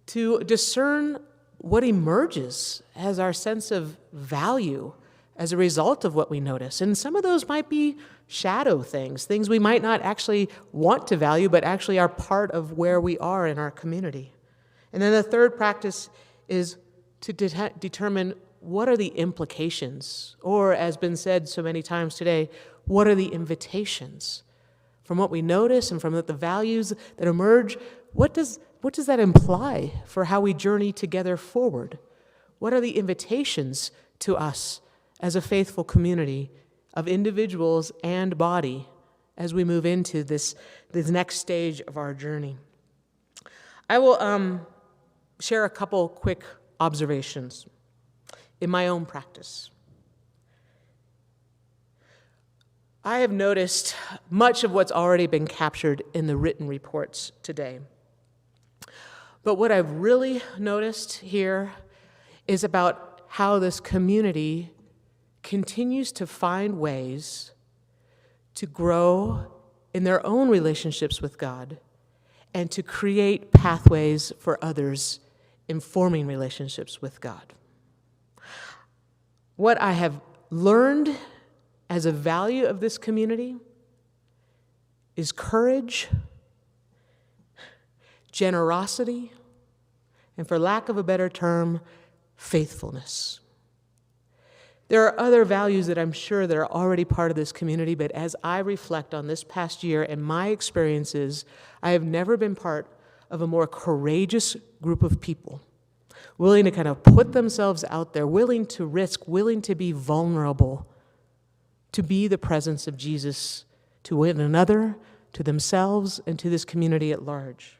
discern what emerges as our sense of value as a result of what we notice. And some of those might be shadow things we might not actually want to value, but actually are part of where we are in our community. And then the third practice is to determine what are the implications, or as been said so many times today, what are the invitations from what we notice and from the values that emerge? What does that imply for how we journey together forward? What are the invitations to us as a faithful community of individuals and body as we move into this next stage of our journey? I will share a couple quick observations in my own practice. I have noticed much of what's already been captured in the written reports today. But what I've really noticed here is about how this community continues to find ways to grow in their own relationships with God and to create pathways for others in forming relationships with God. What I have learned as a value of this community is courage, generosity, and for lack of a better term, faithfulness. There are other values that I'm sure that are already part of this community, but as I reflect on this past year and my experiences, I have never been part of a more courageous group of people, willing to kind of put themselves out there, willing to risk, willing to be vulnerable, to be the presence of Jesus to one another, to themselves, and to this community at large.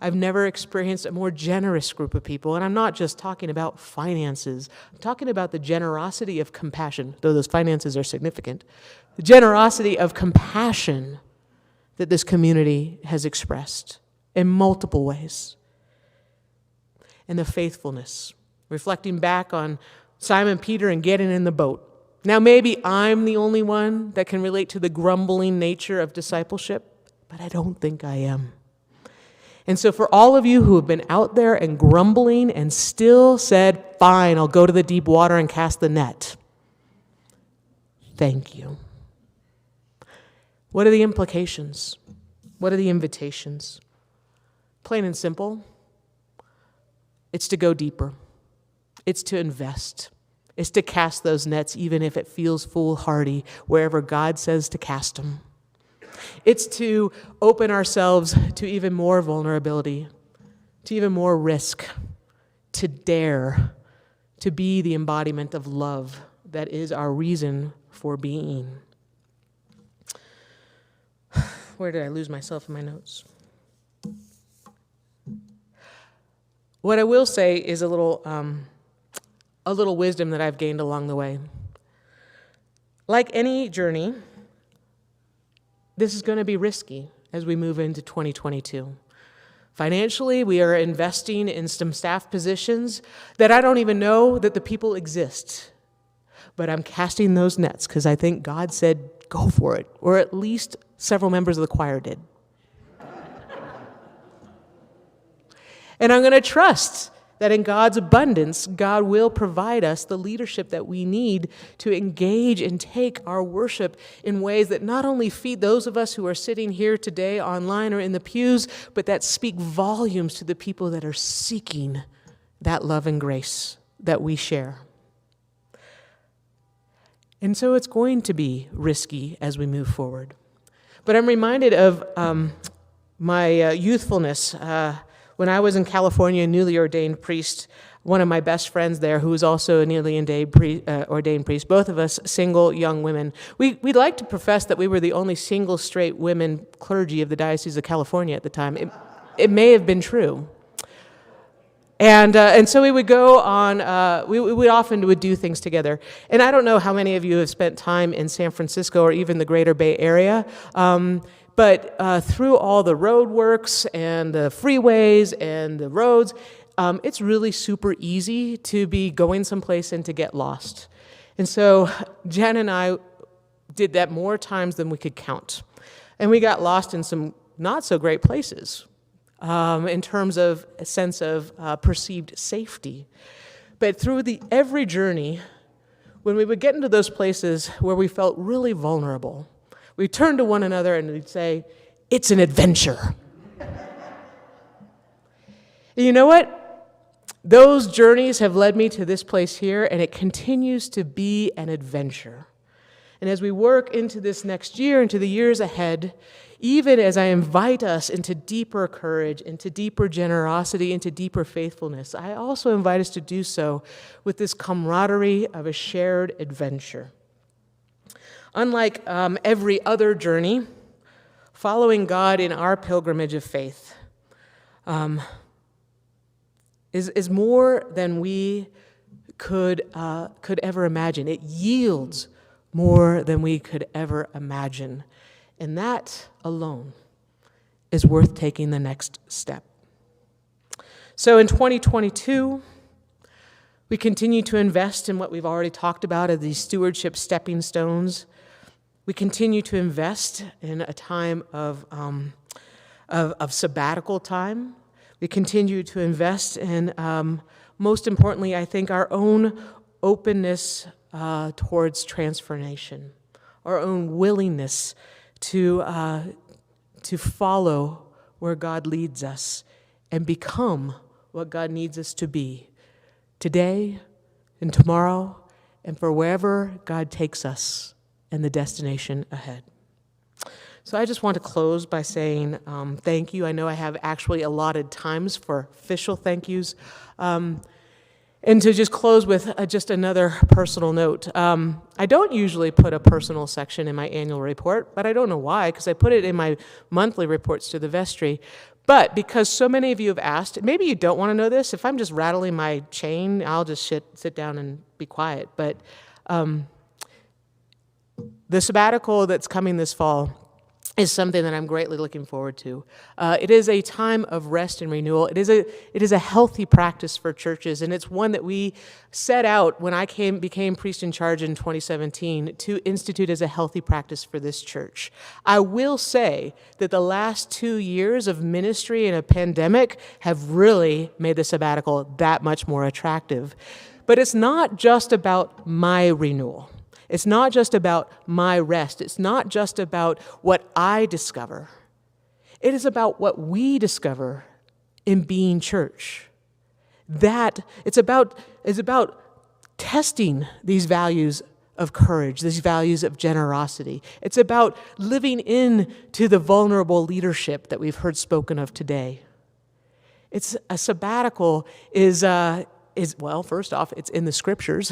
I've never experienced a more generous group of people, and I'm not just talking about finances. I'm talking about the generosity of compassion, though those finances are significant. The generosity of compassion that this community has expressed in multiple ways. And the faithfulness, reflecting back on Simon Peter and getting in the boat. Now, maybe I'm the only one that can relate to the grumbling nature of discipleship, but I don't think I am. And so for all of you who have been out there and grumbling and still said, fine, I'll go to the deep water and cast the net, thank you. What are the implications? What are the invitations? Plain and simple, it's to go deeper. It's to invest. It's to cast those nets even if it feels foolhardy wherever God says to cast them. It's to open ourselves to even more vulnerability, to even more risk, to dare to be the embodiment of love that is our reason for being. Where did I lose myself in my notes? What I will say is a little wisdom that I've gained along the way. Like any journey, this is going to be risky as we move into 2022. Financially, we are investing in some staff positions that I don't even know that the people exist. But I'm casting those nets because I think God said, go for it. Or at least several members of the choir did. And I'm going to trust that in God's abundance, God will provide us the leadership that we need to engage and take our worship in ways that not only feed those of us who are sitting here today online or in the pews, but that speak volumes to the people that are seeking that love and grace that we share. And so it's going to be risky as we move forward. But I'm reminded of my youthfulness. When I was in California, a newly ordained priest, one of my best friends there, who is also a newly ordained priest, both of us single young women. We'd like to profess that we were the only single straight women clergy of the Diocese of California at the time. It may have been true. And so we would go on, we often would do things together. And I don't know how many of you have spent time in San Francisco or even the greater Bay Area, but through all the road works and the freeways and the roads, it's really super easy to be going someplace and to get lost. And so Jen and I did that more times than we could count. And we got lost in some not so great places in terms of a sense of perceived safety. But through every journey, when we would get into those places where we felt really vulnerable, we'd turn to one another and we'd say, "It's an adventure." You know what? Those journeys have led me to this place here, and it continues to be an adventure. And as we work into this next year, into the years ahead, even as I invite us into deeper courage, into deeper generosity, into deeper faithfulness, I also invite us to do so with this camaraderie of a shared adventure. Unlike every other journey, following God in our pilgrimage of faith is more than we could ever imagine. It yields more than we could ever imagine. And that alone is worth taking the next step. So in 2022, we continue to invest in what we've already talked about as these stewardship stepping stones. We continue to invest in a time of sabbatical time. We continue to invest in, most importantly, I think, our own openness towards transformation, our own willingness to follow where God leads us and become what God needs us to be today and tomorrow and for wherever God takes us and the destination ahead. So I just want to close by saying thank you. I know I have actually allotted times for official thank yous. And to just close with just another personal note. I don't usually put a personal section in my annual report, but I don't know why, because I put it in my monthly reports to the vestry. But because so many of you have asked, maybe you don't want to know this. If I'm just rattling my chain, I'll just sit down and be quiet. But the sabbatical that's coming this fall is something that I'm greatly looking forward to. It is a time of rest and renewal. It is a healthy practice for churches, and it's one that we set out when I became priest in charge in 2017 to institute as a healthy practice for this church. I will say that the last 2 years of ministry in a pandemic have really made the sabbatical that much more attractive. But it's not just about my renewal. It's not just about my rest. It's not just about what I discover. It is about what we discover in being church. It's about testing these values of courage, these values of generosity. It's about living into the vulnerable leadership that we've heard spoken of today. It's a sabbatical well, first off, it's in the scriptures,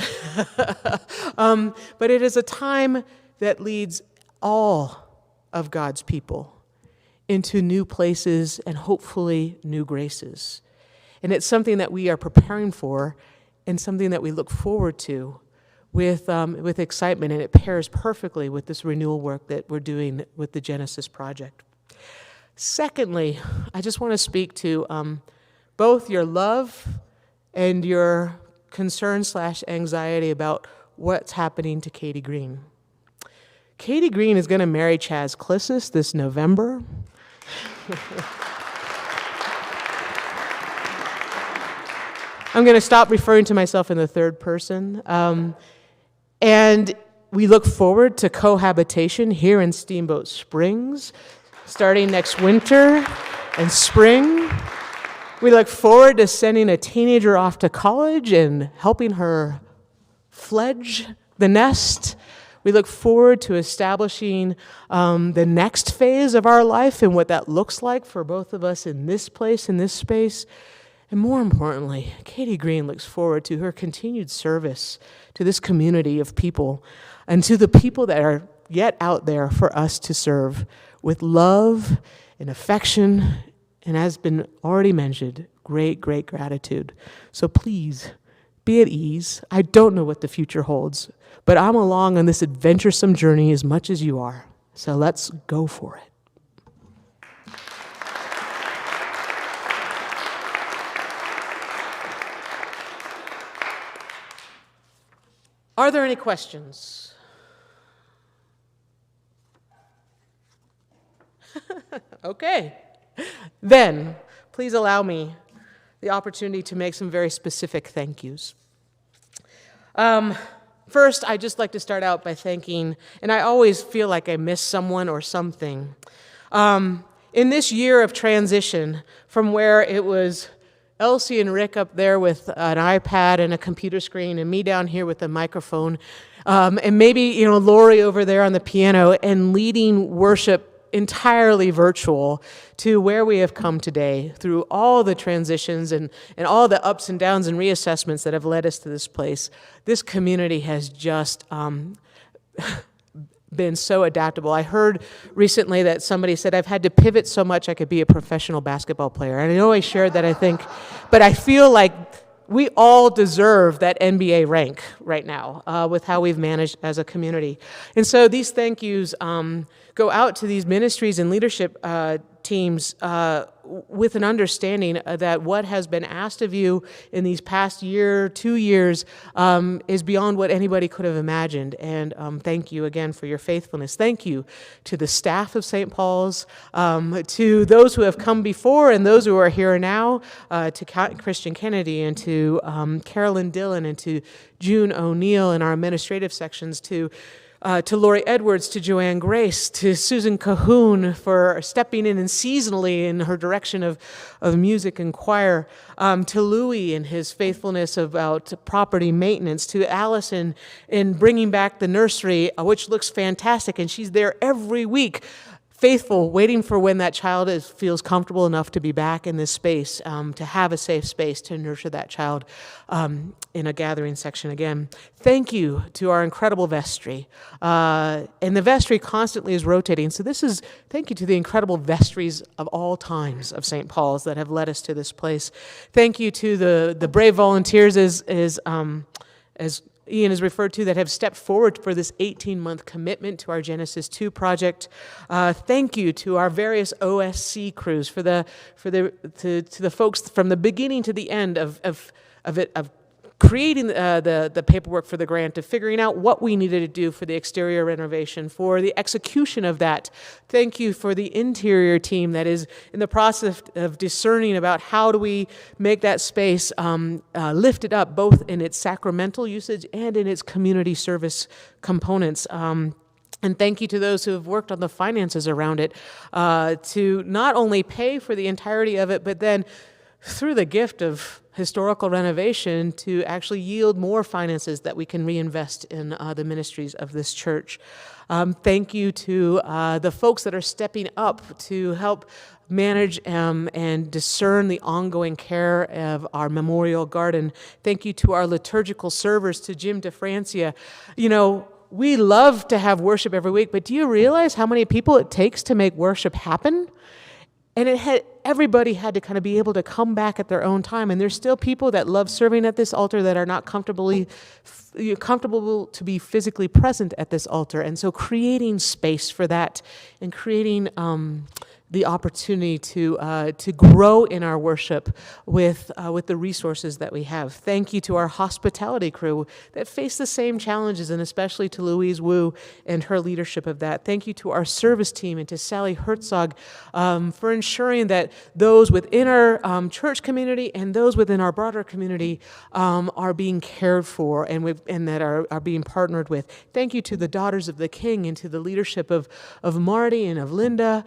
but it is a time that leads all of God's people into new places and hopefully new graces. And it's something that we are preparing for and something that we look forward to with excitement, and it pairs perfectly with this renewal work that we're doing with the Genesis Project. Secondly, I just want to speak to both your love and your concern/anxiety about what's happening to Katie Green. Katie Green is going to marry Chaz Clissus this November. I'm going to stop referring to myself in the third person. And we look forward to cohabitation here in Steamboat Springs, starting next winter and spring. We look forward to sending a teenager off to college and helping her fledge the nest. We look forward to establishing the next phase of our life and what that looks like for both of us in this place, in this space. And more importantly, Katie Green looks forward to her continued service to this community of people and to the people that are yet out there for us to serve with love and affection, and as been already mentioned, great, great gratitude. So please, be at ease. I don't know what the future holds, but I'm along on this adventuresome journey as much as you are. So let's go for it. Are there any questions? Okay. Then, please allow me the opportunity to make some very specific thank yous. First, I'd just like to start out by thanking, and I always feel like I miss someone or something. In this year of transition from where it was Elsie and Rick up there with an iPad and a computer screen, and me down here with a microphone, and maybe, Lori over there on the piano, and leading worship entirely virtual, to where we have come today through all the transitions and all the ups and downs and reassessments that have led us to this place. This community has just been so adaptable. I heard recently that somebody said, I've had to pivot so much I could be a professional basketball player. And I know I shared that, I think, but I feel like we all deserve that NBA rank right now with how we've managed as a community. And so these thank yous go out to these ministries and leadership teams with an understanding that what has been asked of you in these past year, 2 years, is beyond what anybody could have imagined. And thank you again for your faithfulness. Thank you to the staff of St. Paul's, to those who have come before and those who are here now, to Christian Kennedy and to Carolyn Dillon and to June O'Neill in our administrative sections, to Lori Edwards, to Joanne Grace, to Susan Cahoon for stepping in and seasonally in her direction of music and choir, to Louis and his faithfulness about property maintenance, to Allison in bringing back the nursery, which looks fantastic, and she's there every week, faithful, waiting for when that child feels comfortable enough to be back in this space, to have a safe space to nurture that child in a gathering section again. Thank you to our incredible vestry. And the vestry constantly is rotating. So thank you to the incredible vestries of all times of St. Paul's that have led us to this place. Thank you to the brave volunteers as Ian has referred to, that have stepped forward for this 18-month commitment to our Genesis 2 project. Thank you to our various OSC crews to the folks from the beginning to the end of creating the paperwork for the grant, of figuring out what we needed to do for the exterior renovation, for the execution of that. Thank you for the interior team that is in the process of discerning about how do we make that space lifted up, both in its sacramental usage and in its community service components. And thank you to those who have worked on the finances around it, to not only pay for the entirety of it, but then through the gift of historical renovation to actually yield more finances that we can reinvest in the ministries of this church. Thank you to the folks that are stepping up to help manage and discern the ongoing care of our memorial garden. Thank you to our liturgical servers, to Jim DeFrancia. We love to have worship every week, but do you realize how many people it takes to make worship happen? And everybody had to kind of be able to come back at their own time. And there's still people that love serving at this altar that are not comfortable to be physically present at this altar. And so creating space for that and creating the opportunity to grow in our worship with the resources that we have. Thank you to our hospitality crew that face the same challenges, and especially to Louise Wu and her leadership of that. Thank you to our service team and to Sally Herzog for ensuring that those within our church community and those within our broader community are being cared for and that are being partnered with. Thank you to the Daughters of the King and to the leadership of Marty and of Linda,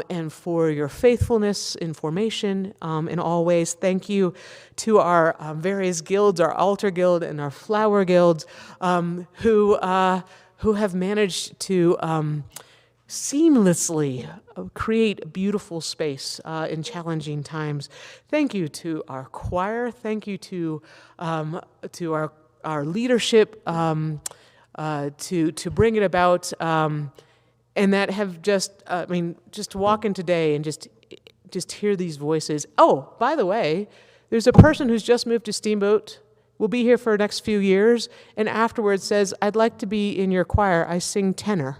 and for your faithfulness in formation in all ways. Thank you to our various guilds, our Altar Guild and our Flower Guilds, who have managed to seamlessly create a beautiful space in challenging times. Thank you to our choir. Thank you to our leadership to bring it about, and that have just just to walk in today and just hear these voices. Oh, by the way, there's a person who's just moved to Steamboat, will be here for the next few years, and afterwards says, "I'd like to be in your choir. I sing tenor."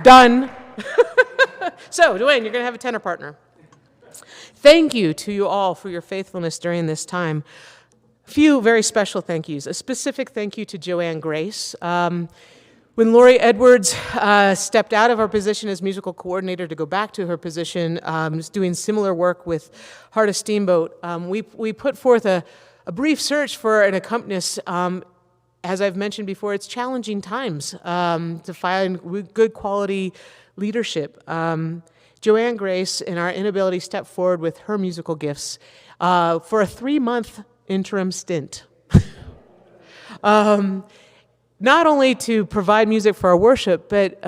Done. So, Dwayne, you're going to have a tenor partner. Thank you to you all for your faithfulness during this time. A few very special thank yous. A specific thank you to Joanne Grace. When Lori Edwards stepped out of her position as musical coordinator to go back to her position, doing similar work with Heart of Steamboat, we put forth a brief search for an accompanist. As I've mentioned before, it's challenging times to find good quality leadership. Joanne Grace, in our inability, stepped forward with her musical gifts for a 3-month interim stint. Not only to provide music for our worship, but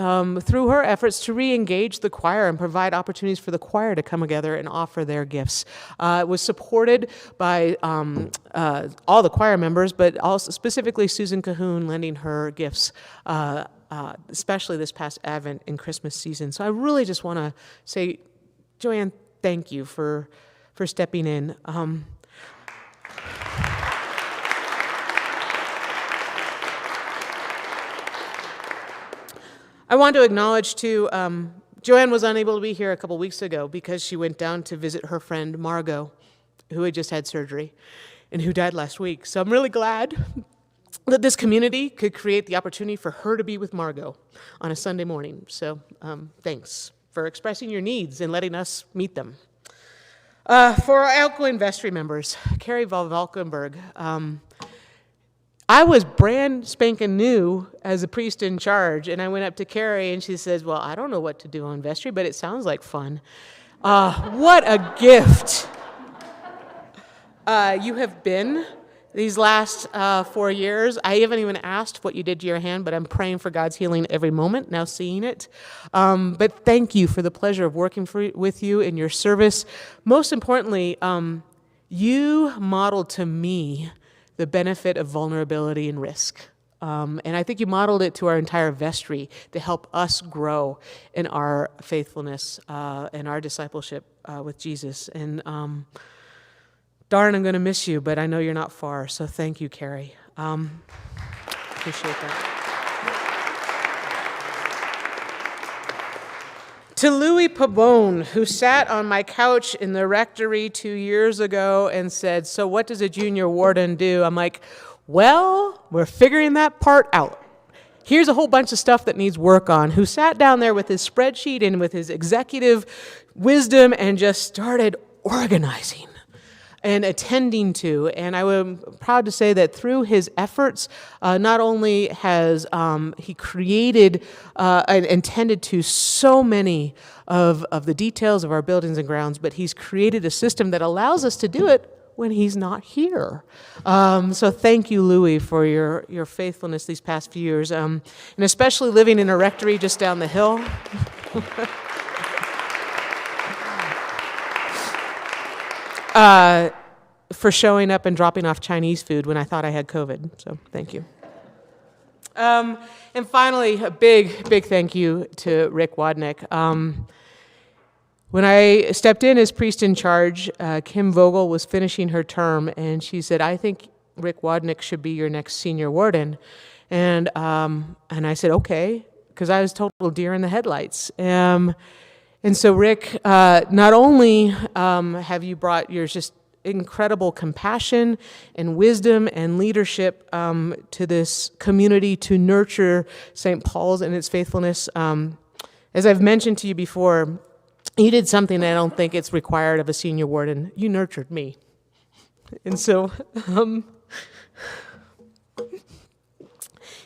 through her efforts to re-engage the choir and provide opportunities for the choir to come together and offer their gifts. It was supported by all the choir members, but also specifically Susan Cahoon lending her gifts, especially this past Advent and Christmas season. So I really just want to say, Joanne, thank you for stepping in. I want to acknowledge, too, Joanne was unable to be here a couple weeks ago because she went down to visit her friend Margot, who had just had surgery and who died last week. So I'm really glad that this community could create the opportunity for her to be with Margot on a Sunday morning. So thanks for expressing your needs and letting us meet them. For our outgoing vestry members, Carrie Valkenberg, I was brand spanking new as a priest in charge, and I went up to Carrie, and she says, "Well, I don't know what to do on vestry, but it sounds like fun." What a gift you have been these last 4 years. I haven't even asked what you did to your hand, but I'm praying for God's healing every moment, now seeing it. But thank you for the pleasure of working with you in your service. Most importantly, you modeled to me the benefit of vulnerability and risk. And I think you modeled it to our entire vestry to help us grow in our faithfulness and our discipleship with Jesus. And darn, I'm going to miss you, but I know you're not far, so thank you, Carrie. Appreciate that. To Louis Pabon, who sat on my couch in the rectory 2 years ago and said, "So what does a junior warden do?" I'm like, "Well, we're figuring that part out. Here's a whole bunch of stuff that needs work on," who sat down there with his spreadsheet and with his executive wisdom and just started organizing and attending to. And I am proud to say that through his efforts, not only has he created and tended to so many of the details of our buildings and grounds, but he's created a system that allows us to do it when he's not here. So thank you, Louis, for your faithfulness these past few years, and especially living in a rectory just down the hill. For showing up and dropping off Chinese food when I thought I had COVID. So thank you. And finally, a big thank you to Rick Wadnick. When I stepped in as priest in charge, Kim Vogel was finishing her term, and she said, "I think Rick Wadnick should be your next senior warden." And I said, "Okay," because I was total deer in the headlights. And so, Rick, not only have you brought your just incredible compassion and wisdom and leadership to this community to nurture St. Paul's and its faithfulness. As I've mentioned to you before, you did something that I don't think it's required of a senior warden. You nurtured me. And so,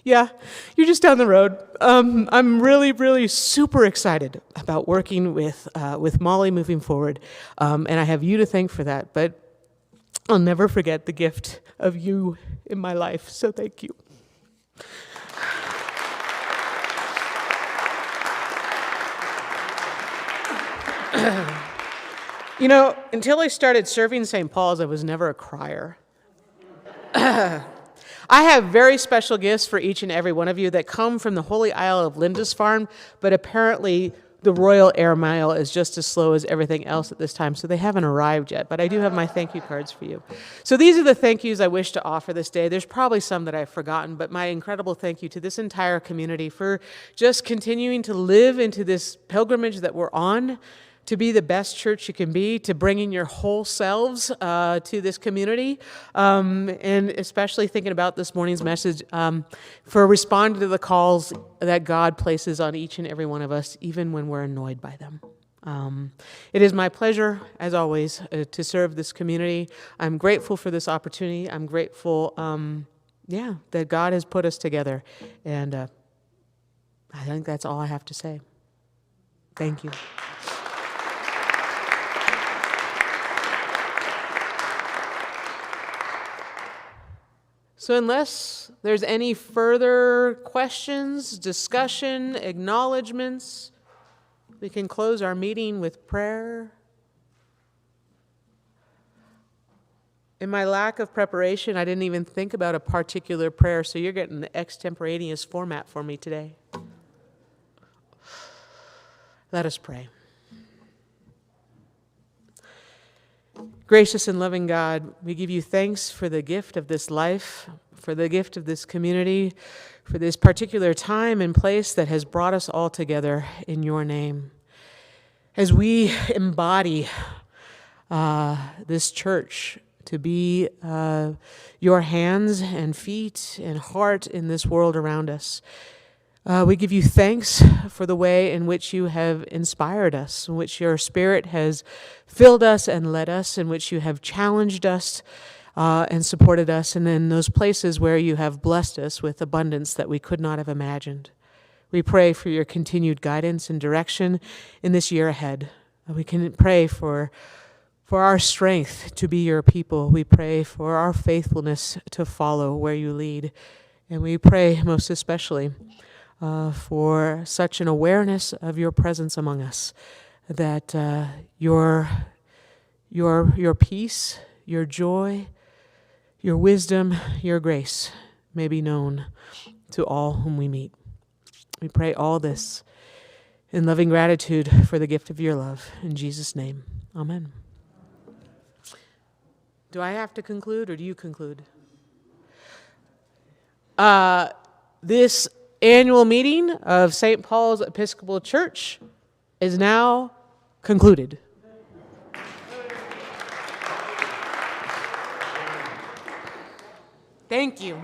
yeah, you're just down the road. I'm really super excited about working with Molly moving forward, and I have you to thank for that. But I'll never forget the gift of you in my life, so thank you. You know, until I started serving St. Paul's, I was never a crier. I have very special gifts for each and every one of you that come from the Holy Isle of Lindisfarne, but apparently the Royal Air Mile is just as slow as everything else at this time, so they haven't arrived yet. But I do have my thank you cards for you. So these are the thank yous I wish to offer this day. There's probably some that I've forgotten, but my incredible thank you to this entire community for just continuing to live into this pilgrimage that we're on, to be the best church you can be, to bringing your whole selves to this community, and especially thinking about this morning's message, for responding to the calls that God places on each and every one of us, even when we're annoyed by them. It is my pleasure, as always, to serve this community. I'm grateful for this opportunity. I'm grateful, that God has put us together. And I think that's all I have to say. Thank you. So unless there's any further questions, discussion, acknowledgments, we can close our meeting with prayer. In my lack of preparation, I didn't even think about a particular prayer, so you're getting the extemporaneous format for me today. Let us pray. Gracious and loving God, we give you thanks for the gift of this life, for the gift of this community, for this particular time and place that has brought us all together in your name. As we embody this church to be your hands and feet and heart in this world around us, we give you thanks for the way in which you have inspired us, in which your Spirit has filled us and led us, in which you have challenged us and supported us, and in those places where you have blessed us with abundance that we could not have imagined. We pray for your continued guidance and direction in this year ahead. We can pray for our strength to be your people. We pray for our faithfulness to follow where you lead. And we pray most especially for such an awareness of your presence among us, that your peace, your joy, your wisdom, your grace may be known to all whom we meet. We pray all this in loving gratitude for the gift of your love. In Jesus' name, amen. Do I have to conclude, or do you conclude? This annual meeting of St. Paul's Episcopal Church is now concluded. Thank you.